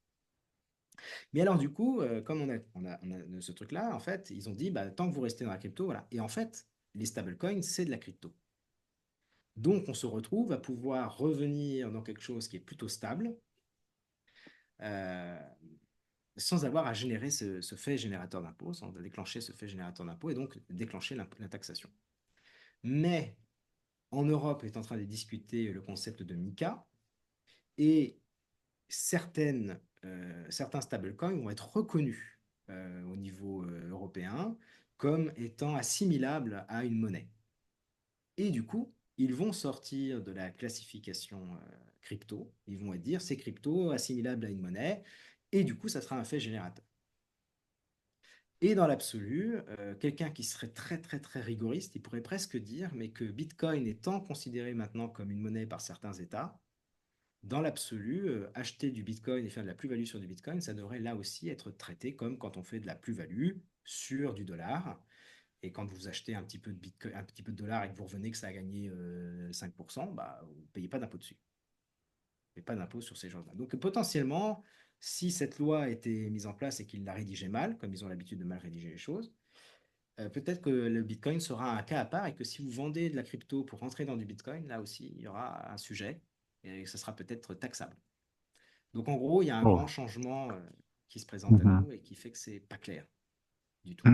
Mais alors, du coup, comme on a ce truc-là, en fait, ils ont dit, bah, tant que vous restez dans la crypto, voilà. Et en fait, les stablecoins, c'est de la crypto. Donc, on se retrouve à pouvoir revenir dans quelque chose qui est plutôt stable, euh, sans avoir à générer ce fait générateur d'impôt, sans déclencher ce fait générateur d'impôt et donc déclencher la taxation. Mais en Europe est en train de discuter le concept de MiCA et certains stablecoins vont être reconnus au niveau européen comme étant assimilables à une monnaie. Et du coup, ils vont sortir de la classification crypto. Ils vont dire c'est crypto, assimilable à une monnaie, et du coup, ça sera un fait générateur. Et dans l'absolu, quelqu'un qui serait très très très rigoriste, il pourrait presque dire, mais que Bitcoin étant considéré maintenant comme une monnaie par certains États, dans l'absolu, acheter du Bitcoin et faire de la plus-value sur du Bitcoin, ça devrait là aussi être traité comme quand on fait de la plus-value sur du dollar. Et quand vous achetez un petit peu de Bitcoin, un petit peu de dollar et que vous revenez que ça a gagné 5%, bah, vous ne payez pas d'impôt dessus. Et pas d'impôt sur ces gens-là. Donc potentiellement, si cette loi a été mise en place et qu'ils la rédigeaient mal, comme ils ont l'habitude de mal rédiger les choses, peut-être que le Bitcoin sera un cas à part et que si vous vendez de la crypto pour rentrer dans du Bitcoin, là aussi, il y aura un sujet et ça sera peut-être taxable. Donc en gros, il y a un grand
Oh.
changement qui se présente à
Mhm.
nous et qui fait que c'est pas clair du tout.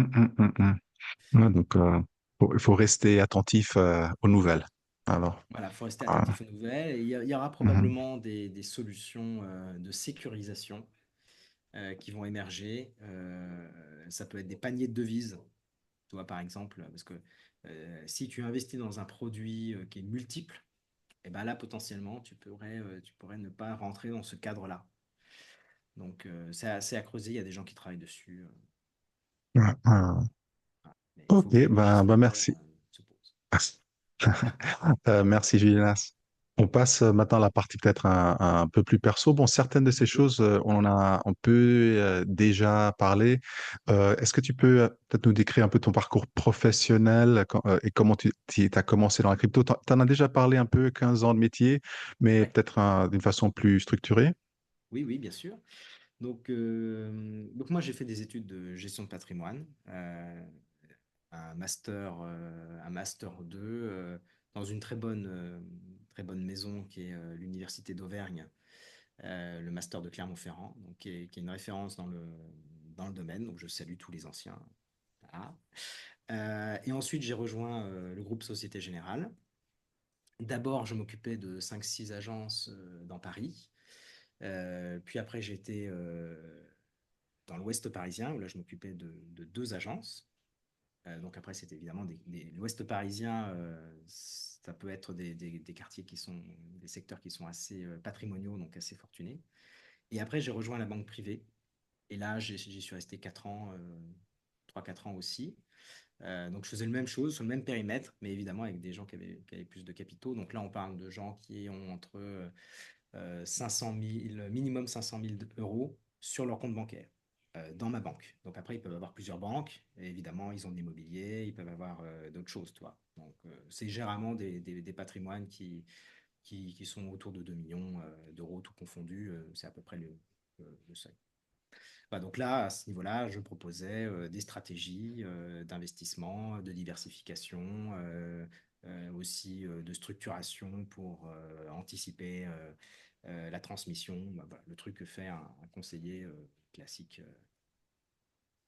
Ouais, donc, il faut rester attentif aux nouvelles. Alors,
Voilà, il faut rester
ah,
attentif aux nouvelles. Et il y aura
mhm.
probablement des solutions de sécurisation qui vont émerger. Ça peut être des paniers de devises, tu vois, par exemple, parce que si tu investis dans un produit qui est multiple, et ben là, potentiellement, tu pourrais ne pas rentrer dans ce cadre-là. Donc, c'est assez à creuser. Il y a des gens qui travaillent dessus.
Ouais, ouais.
Voilà. Mais il faut
Ok,
que le
ben
législateur
merci.
se pose.
Merci, Julien. On passe maintenant à la partie peut-être un peu plus perso. Bon, certaines de ces choses, on peut déjà parler. Est-ce que tu peux peut-être nous décrire un peu ton parcours professionnel et comment tu as commencé dans la crypto? Tu en as déjà parlé un peu, 15 ans de métier, mais
Ouais.
peut-être d'une façon plus structurée.
Oui, oui, bien sûr. Donc moi, j'ai fait des études de gestion de patrimoine, un master 2 dans une très bonne maison qui est l'Université d'Auvergne, le master de Clermont-Ferrand, donc qui est une référence dans le domaine. Donc je salue tous les anciens. Voilà. Et ensuite, j'ai rejoint le groupe Société Générale. D'abord, je m'occupais de cinq six agences dans Paris. Puis après, j'étais dans l'Ouest parisien, où là, je m'occupais de deux agences. Donc après, c'est évidemment l'Ouest parisien, ça peut être des quartiers qui sont, des secteurs qui sont assez patrimoniaux, donc assez fortunés. Et après, j'ai rejoint la banque privée. Et là, j'y suis resté 4 ans, 3-4 ans aussi. Donc je faisais le même chose, sur le même périmètre, mais évidemment avec des gens qui avaient plus de capitaux. Donc là, on parle de gens qui ont entre 500 000, minimum 500 000 euros sur leur compte bancaire dans ma banque. Donc après, ils peuvent avoir plusieurs banques. Et évidemment, ils ont de l'immobilier, ils peuvent avoir d'autres choses, toi. Donc c'est généralement des patrimoines qui sont autour de 2 millions d'euros, tout confondu. C'est à peu près le seuil. Voilà, donc là, à ce niveau-là, je proposais des stratégies d'investissement, de diversification, aussi de structuration pour anticiper la transmission, bah, voilà, le truc que fait un conseiller classique.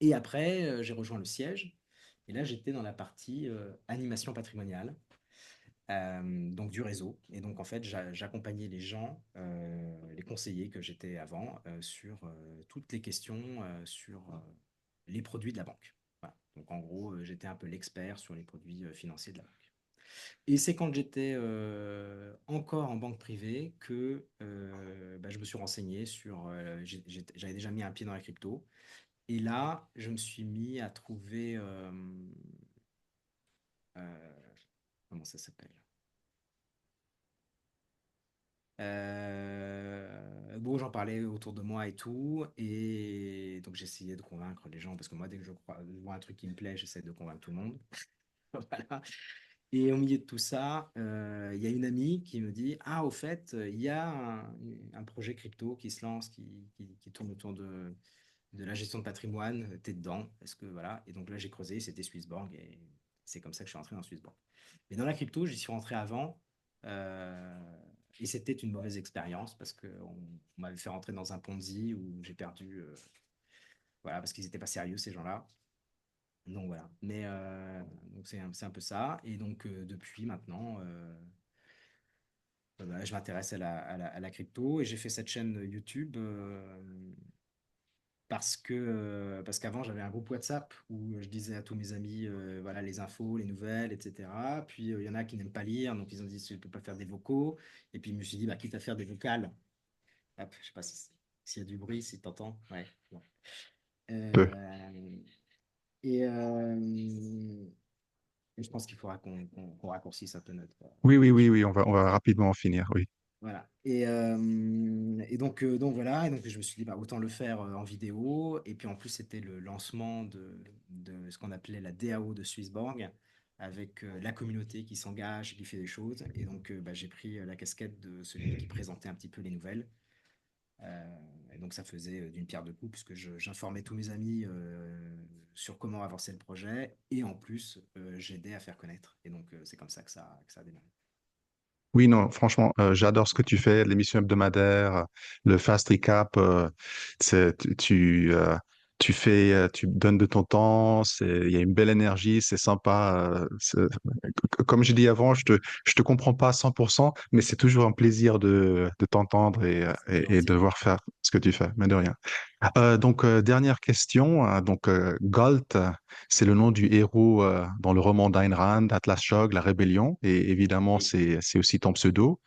Et après, j'ai rejoint le siège. Et là, j'étais dans la partie animation patrimoniale, donc du réseau. Et donc, en fait, j'accompagnais les gens, les conseillers que j'étais avant, sur toutes les questions sur les produits de la banque. Voilà. Donc, en gros, j'étais un peu l'expert sur les produits financiers de la banque. Et c'est quand j'étais encore en banque privée que bah, je me suis renseigné sur. J'avais déjà mis un pied dans la crypto. Et là, je me suis mis à trouver. Comment ça s'appelle? Bon, j'en parlais autour de moi et tout. Et donc, j'essayais de convaincre les gens. Parce que moi, dès que je vois un truc qui me plaît, j'essaie de convaincre tout le monde. Voilà. Et au milieu de tout ça, il y a une amie qui me dit, ah, au fait, il y a un projet crypto qui se lance, qui tourne autour de la gestion de patrimoine. T'es dedans. Est-ce que voilà. Et donc là, j'ai creusé, c'était Swissborg. Et c'est comme ça que je suis rentré dans Swissborg. Mais dans la crypto, j'y suis rentré avant. euh, et c'était une mauvaise expérience parce qu'on m'avait fait rentrer dans un Ponzi où j'ai perdu. Voilà, parce qu'ils n'étaient pas sérieux, ces gens-là. Donc voilà. Mais donc c'est un peu ça. Et donc depuis maintenant, bah, je m'intéresse à la crypto et j'ai fait cette chaîne YouTube parce qu'avant, j'avais un groupe WhatsApp où je disais à tous mes amis voilà, les infos, les nouvelles, etc. Puis il y en a qui n'aiment pas lire, donc ils ont dit je ne peux pas faire des vocaux. Et puis je me suis dit, bah, quitte à faire des vocales, hop, je sais pas s'il y a du bruit, si tu entends. Ouais, bon.
Peu.
Euh, et, euh, et je pense qu'il faudra qu'on raccourcisse un peu
Oui, oui,
notre
oui,
échange.
oui, on va rapidement en finir, oui.
Voilà. Donc voilà, et donc je me suis dit, bah, autant le faire en vidéo. Et puis en plus, c'était le lancement de ce qu'on appelait la DAO de Swissborg, avec la communauté qui s'engage, qui fait des choses. Et donc bah, j'ai pris la casquette de celui qui présentait un petit peu les nouvelles. Et donc ça faisait d'une pierre deux coups, puisque j'informais tous mes amis sur comment avancer le projet. Et en plus, j'aidais à faire connaître. Et donc c'est comme ça que ça a démarré.
Oui, non, franchement, j'adore ce que tu fais, l'émission hebdomadaire, le fast recap. Tu fais, tu donnes de ton temps. Il y a une belle énergie, c'est sympa. Comme je dis avant, je te comprends pas à 100%, mais c'est toujours un plaisir de t'entendre
C'est
et de
gentil.
voir faire ce que tu fais, mais de rien. Dernière question. Galt, c'est le nom du héros dans le roman d'Ayn Rand, Atlas Shrugged, La Rébellion. Et évidemment,
Oui.
c'est aussi ton pseudo.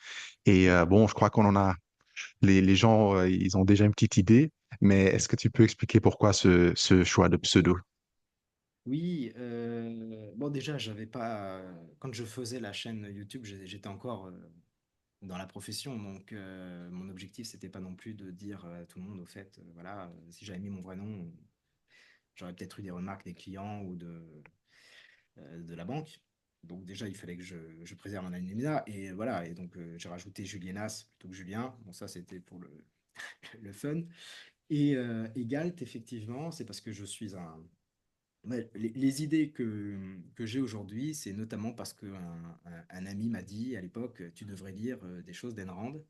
Et
Oui.
bon, je crois qu'on en a. Les gens, ils ont déjà une petite idée. Mais est-ce que tu peux expliquer pourquoi ce choix de pseudo?
Oui, bon déjà, j'avais pas. Quand je faisais la chaîne YouTube, j'étais encore dans la profession, donc mon objectif, c'était pas non plus de dire à tout le monde, au fait, voilà, si j'avais mis mon vrai nom, j'aurais peut-être eu des remarques des clients ou de la banque. Donc déjà, il fallait que je préserve mon anonymat, et voilà, et donc j'ai rajouté Julienas plutôt que Julien. Bon, ça, c'était pour le fun. Et Galt, effectivement, c'est parce que je suis un. Ouais, les idées que j'ai aujourd'hui, c'est notamment parce qu'un un ami m'a dit à l'époque, tu devrais lire des choses d'Ayn Rand.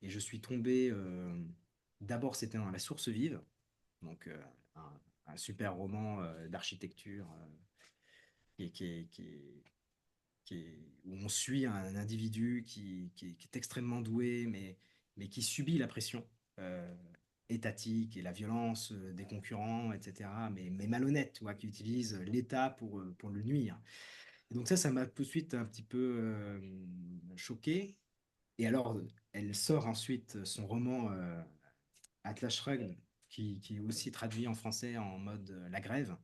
Et je suis tombé, d'abord c'était dans La Source vive, donc un super roman d'architecture qui est, qui est- qui est- où on suit un individu qui est extrêmement doué, mais qui subit la pression euh, étatique et la violence des concurrents, etc., mais malhonnête, tu vois, qui utilise l'État pour le nuire. Et donc ça m'a tout de suite un petit peu choqué. Et alors, elle sort ensuite son roman Atlas Shrugged, qui est aussi traduit en français en mode La Grève.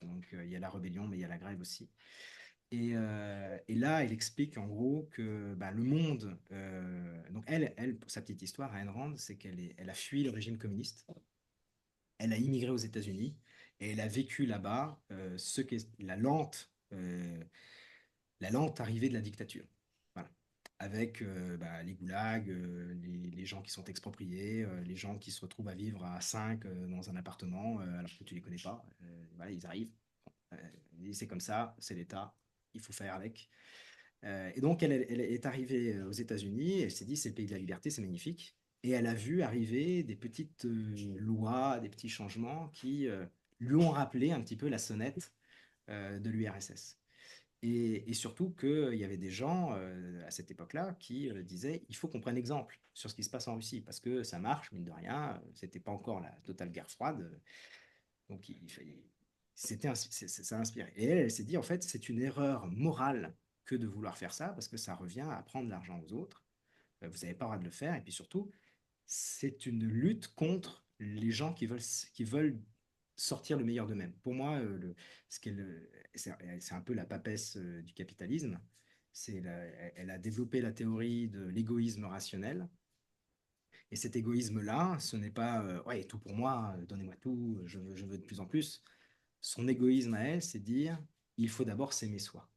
Donc il y a la rébellion, mais il y a la grève aussi. Et là, elle explique en gros que bah, le monde. Donc, pour sa petite histoire, Ayn Rand, c'est elle a fui le régime communiste. Elle a immigré aux États-Unis et elle a vécu là-bas ce qu'est la lente arrivée de la dictature. Voilà. Avec bah, les goulags, les gens qui sont expropriés, les gens qui se retrouvent à vivre à 5 dans un appartement alors que tu ne les connais pas. Voilà, ils arrivent. Euh, c'est comme ça, c'est l'État, il faut faire avec. Et donc, elle est arrivée aux États-Unis, elle s'est dit, c'est le pays de la liberté, c'est magnifique. Et elle a vu arriver des petites lois, des petits changements qui lui ont rappelé un petit peu la sonnette de l'URSS. Et surtout qu'il y avait des gens à cette époque-là qui disaient, il faut qu'on prenne exemple sur ce qui se passe en Russie, parce que ça marche, mine de rien, c'était pas encore la totale guerre froide, donc il fallait, ça a inspiré. Et elle s'est dit, en fait, c'est une erreur morale que de vouloir faire ça, parce que ça revient à prendre l'argent aux autres. Vous n'avez pas le droit de le faire. Et puis surtout, c'est une lutte contre les gens qui veulent sortir le meilleur d'eux-mêmes. Pour moi, c'est un peu la papesse du capitalisme. Elle a développé la théorie de l'égoïsme rationnel. Et cet égoïsme-là, ce n'est pas ouais, tout pour moi, donnez-moi tout, je veux de plus en plus. Son égoïsme à elle, c'est dire il faut d'abord s'aimer soi.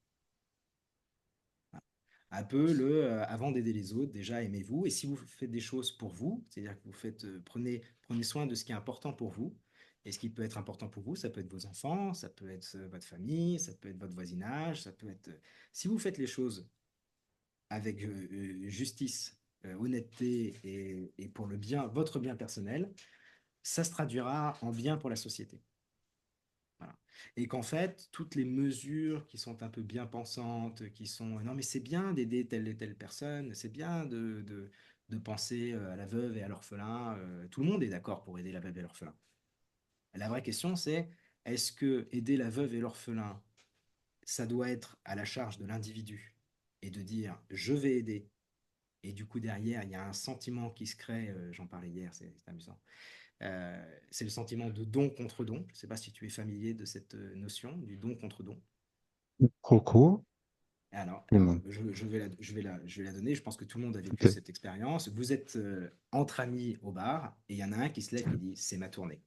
Un peu avant d'aider les autres, déjà aimez-vous. Et si vous faites des choses pour vous, c'est-à-dire que vous prenez soin de ce qui est important pour vous. Et ce qui peut être important pour vous, ça peut être vos enfants, ça peut être votre famille, ça peut être votre voisinage, ça peut être. Si vous faites les choses avec justice, honnêteté et pour le bien, votre bien personnel, ça se traduira en bien pour la société. Voilà. Et qu'en fait, toutes les mesures qui sont un peu bien pensantes, qui sont non, mais c'est bien d'aider telle et telle personne, c'est bien de penser à la veuve et à l'orphelin. Tout le monde est d'accord pour aider la veuve et l'orphelin. La vraie question, c'est est-ce que aider la veuve et l'orphelin, ça doit être à la charge de l'individu et de dire je vais aider. Et du coup, derrière, il y a un sentiment qui se crée, j'en parlais hier, c'est amusant. C'est le sentiment de don contre don. Je ne sais pas si tu es familier de cette notion du don contre don.
Trop cool.
Alors je vais la donner. Je pense que tout le monde a vécu
Ok.
cette expérience. Vous êtes entre amis au bar et il y en a un qui se lève qui dit c'est ma tournée.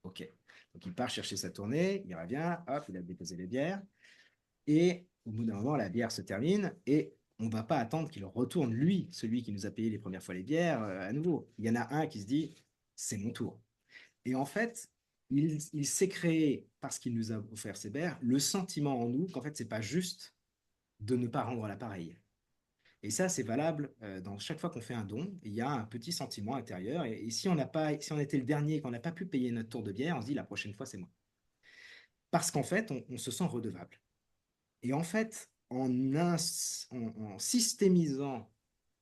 Ok. Donc il part chercher sa tournée, il revient, hop, il a déposé les bières. Et au bout d'un moment, la bière se termine et on ne va pas attendre qu'il retourne, lui, celui qui nous a payé les premières fois les bières, à nouveau. Il y en a un qui se dit, c'est mon tour. Et en fait, il s'est créé, parce qu'il nous a offert ses bières, le sentiment en nous qu'en fait, c'est pas juste de ne pas rendre l'appareil. Et ça, c'est valable dans chaque fois qu'on fait un don. Il y a un petit sentiment intérieur. Et si on n'a pas, si on était le dernier et qu'on n'a pas pu payer notre tour de bière, on se dit la prochaine fois, c'est moi. Parce qu'en fait, on se sent redevable. Et en fait, en systémisant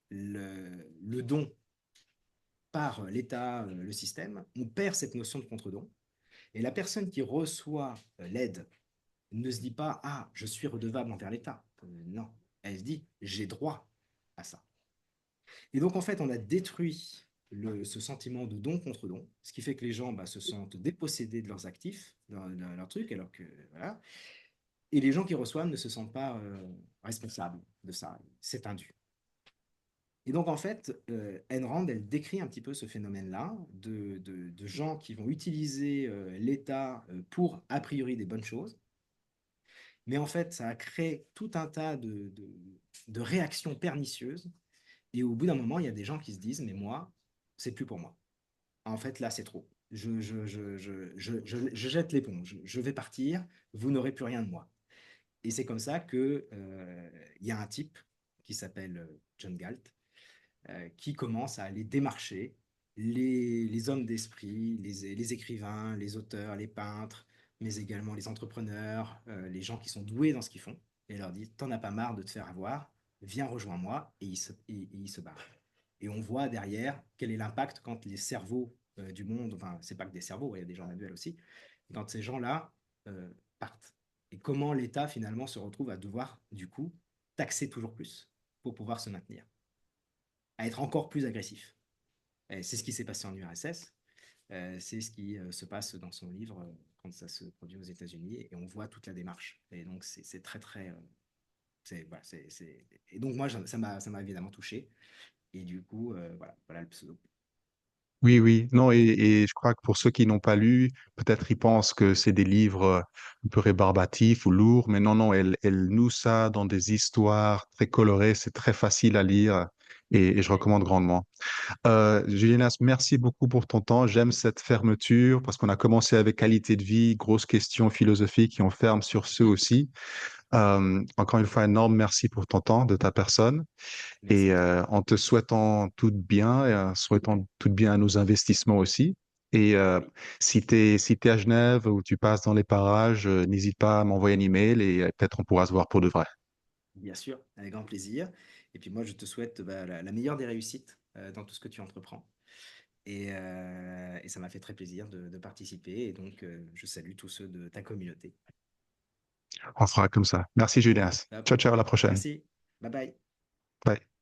le don par l'État, le système, on perd cette notion de contre-don. Et la personne qui reçoit l'aide ne se dit pas ah, je suis redevable envers l'État. Non, elle se dit j'ai droit à ça. Et donc, en fait, on a détruit ce sentiment de don contre don, ce qui fait que les gens se sentent dépossédés de leurs actifs, de leur truc, alors que voilà. Et les gens qui reçoivent ne se sentent pas responsables de ça. C'est un dû. Et donc, en fait, Ayn Rand, elle décrit un petit peu ce phénomène-là de gens qui vont utiliser l'État pour, a priori, des bonnes choses. Mais en fait, ça a créé tout un tas de réactions pernicieuses. Et au bout d'un moment, il y a des gens qui se disent, mais moi, c'est plus pour moi. En fait, là, c'est trop. Je jette l'éponge. Je vais partir. Vous n'aurez plus rien de moi. Et c'est comme ça que il y a un type qui s'appelle John Galt qui commence à aller démarcher les hommes d'esprit, les écrivains, les auteurs, les peintres, mais également les entrepreneurs, les gens qui sont doués dans ce qu'ils font, et leur dit t'en as pas marre de te faire avoir, viens rejoins-moi, et il se barre. Et on voit derrière quel est l'impact quand les cerveaux du monde, enfin, c'est pas que des cerveaux, il y a des gens manuels aussi, quand ces gens-là partent. Et comment l'État finalement se retrouve à devoir, du coup, taxer toujours plus pour pouvoir se maintenir, à être encore plus agressif. C'est ce qui s'est passé en URSS, c'est ce qui se passe dans son livre quand ça se produit aux États-Unis, et on voit toute la démarche. Et donc, c'est très, très. Voilà, Et donc, moi, ça m'a évidemment touché. Et du coup, voilà le pseudo.
Oui, oui. Non, et je crois que pour ceux qui n'ont pas lu, peut-être ils pensent que c'est des livres un peu rébarbatifs ou lourds, mais non, non, elle noue ça dans des histoires très colorées, c'est très facile à lire et je
Oui,
recommande grandement. Julianas, merci beaucoup pour ton temps. J'aime cette fermeture parce qu'on a commencé avec qualité de vie, grosses questions philosophiques et on ferme sur ceux aussi. Encore une fois, énorme merci pour ton temps, de ta personne.
merci
Et
à toi.
en te souhaitant tout de bien, et en souhaitant tout de bien à nos investissements aussi. Et
Oui,
si t'es à Genève ou tu passes dans les parages, n'hésite pas à m'envoyer un email et peut-être on pourra se voir pour de vrai.
bien sûr, avec grand plaisir. Et puis moi, je te souhaite la meilleure des réussites dans tout ce que tu entreprends. Et ça m'a fait très plaisir de participer. Et donc, je salue tous ceux de ta communauté.
On fera comme ça. Merci, Julianas.
Top.
Ciao, ciao, à la prochaine.
Merci. Bye bye.
Bye.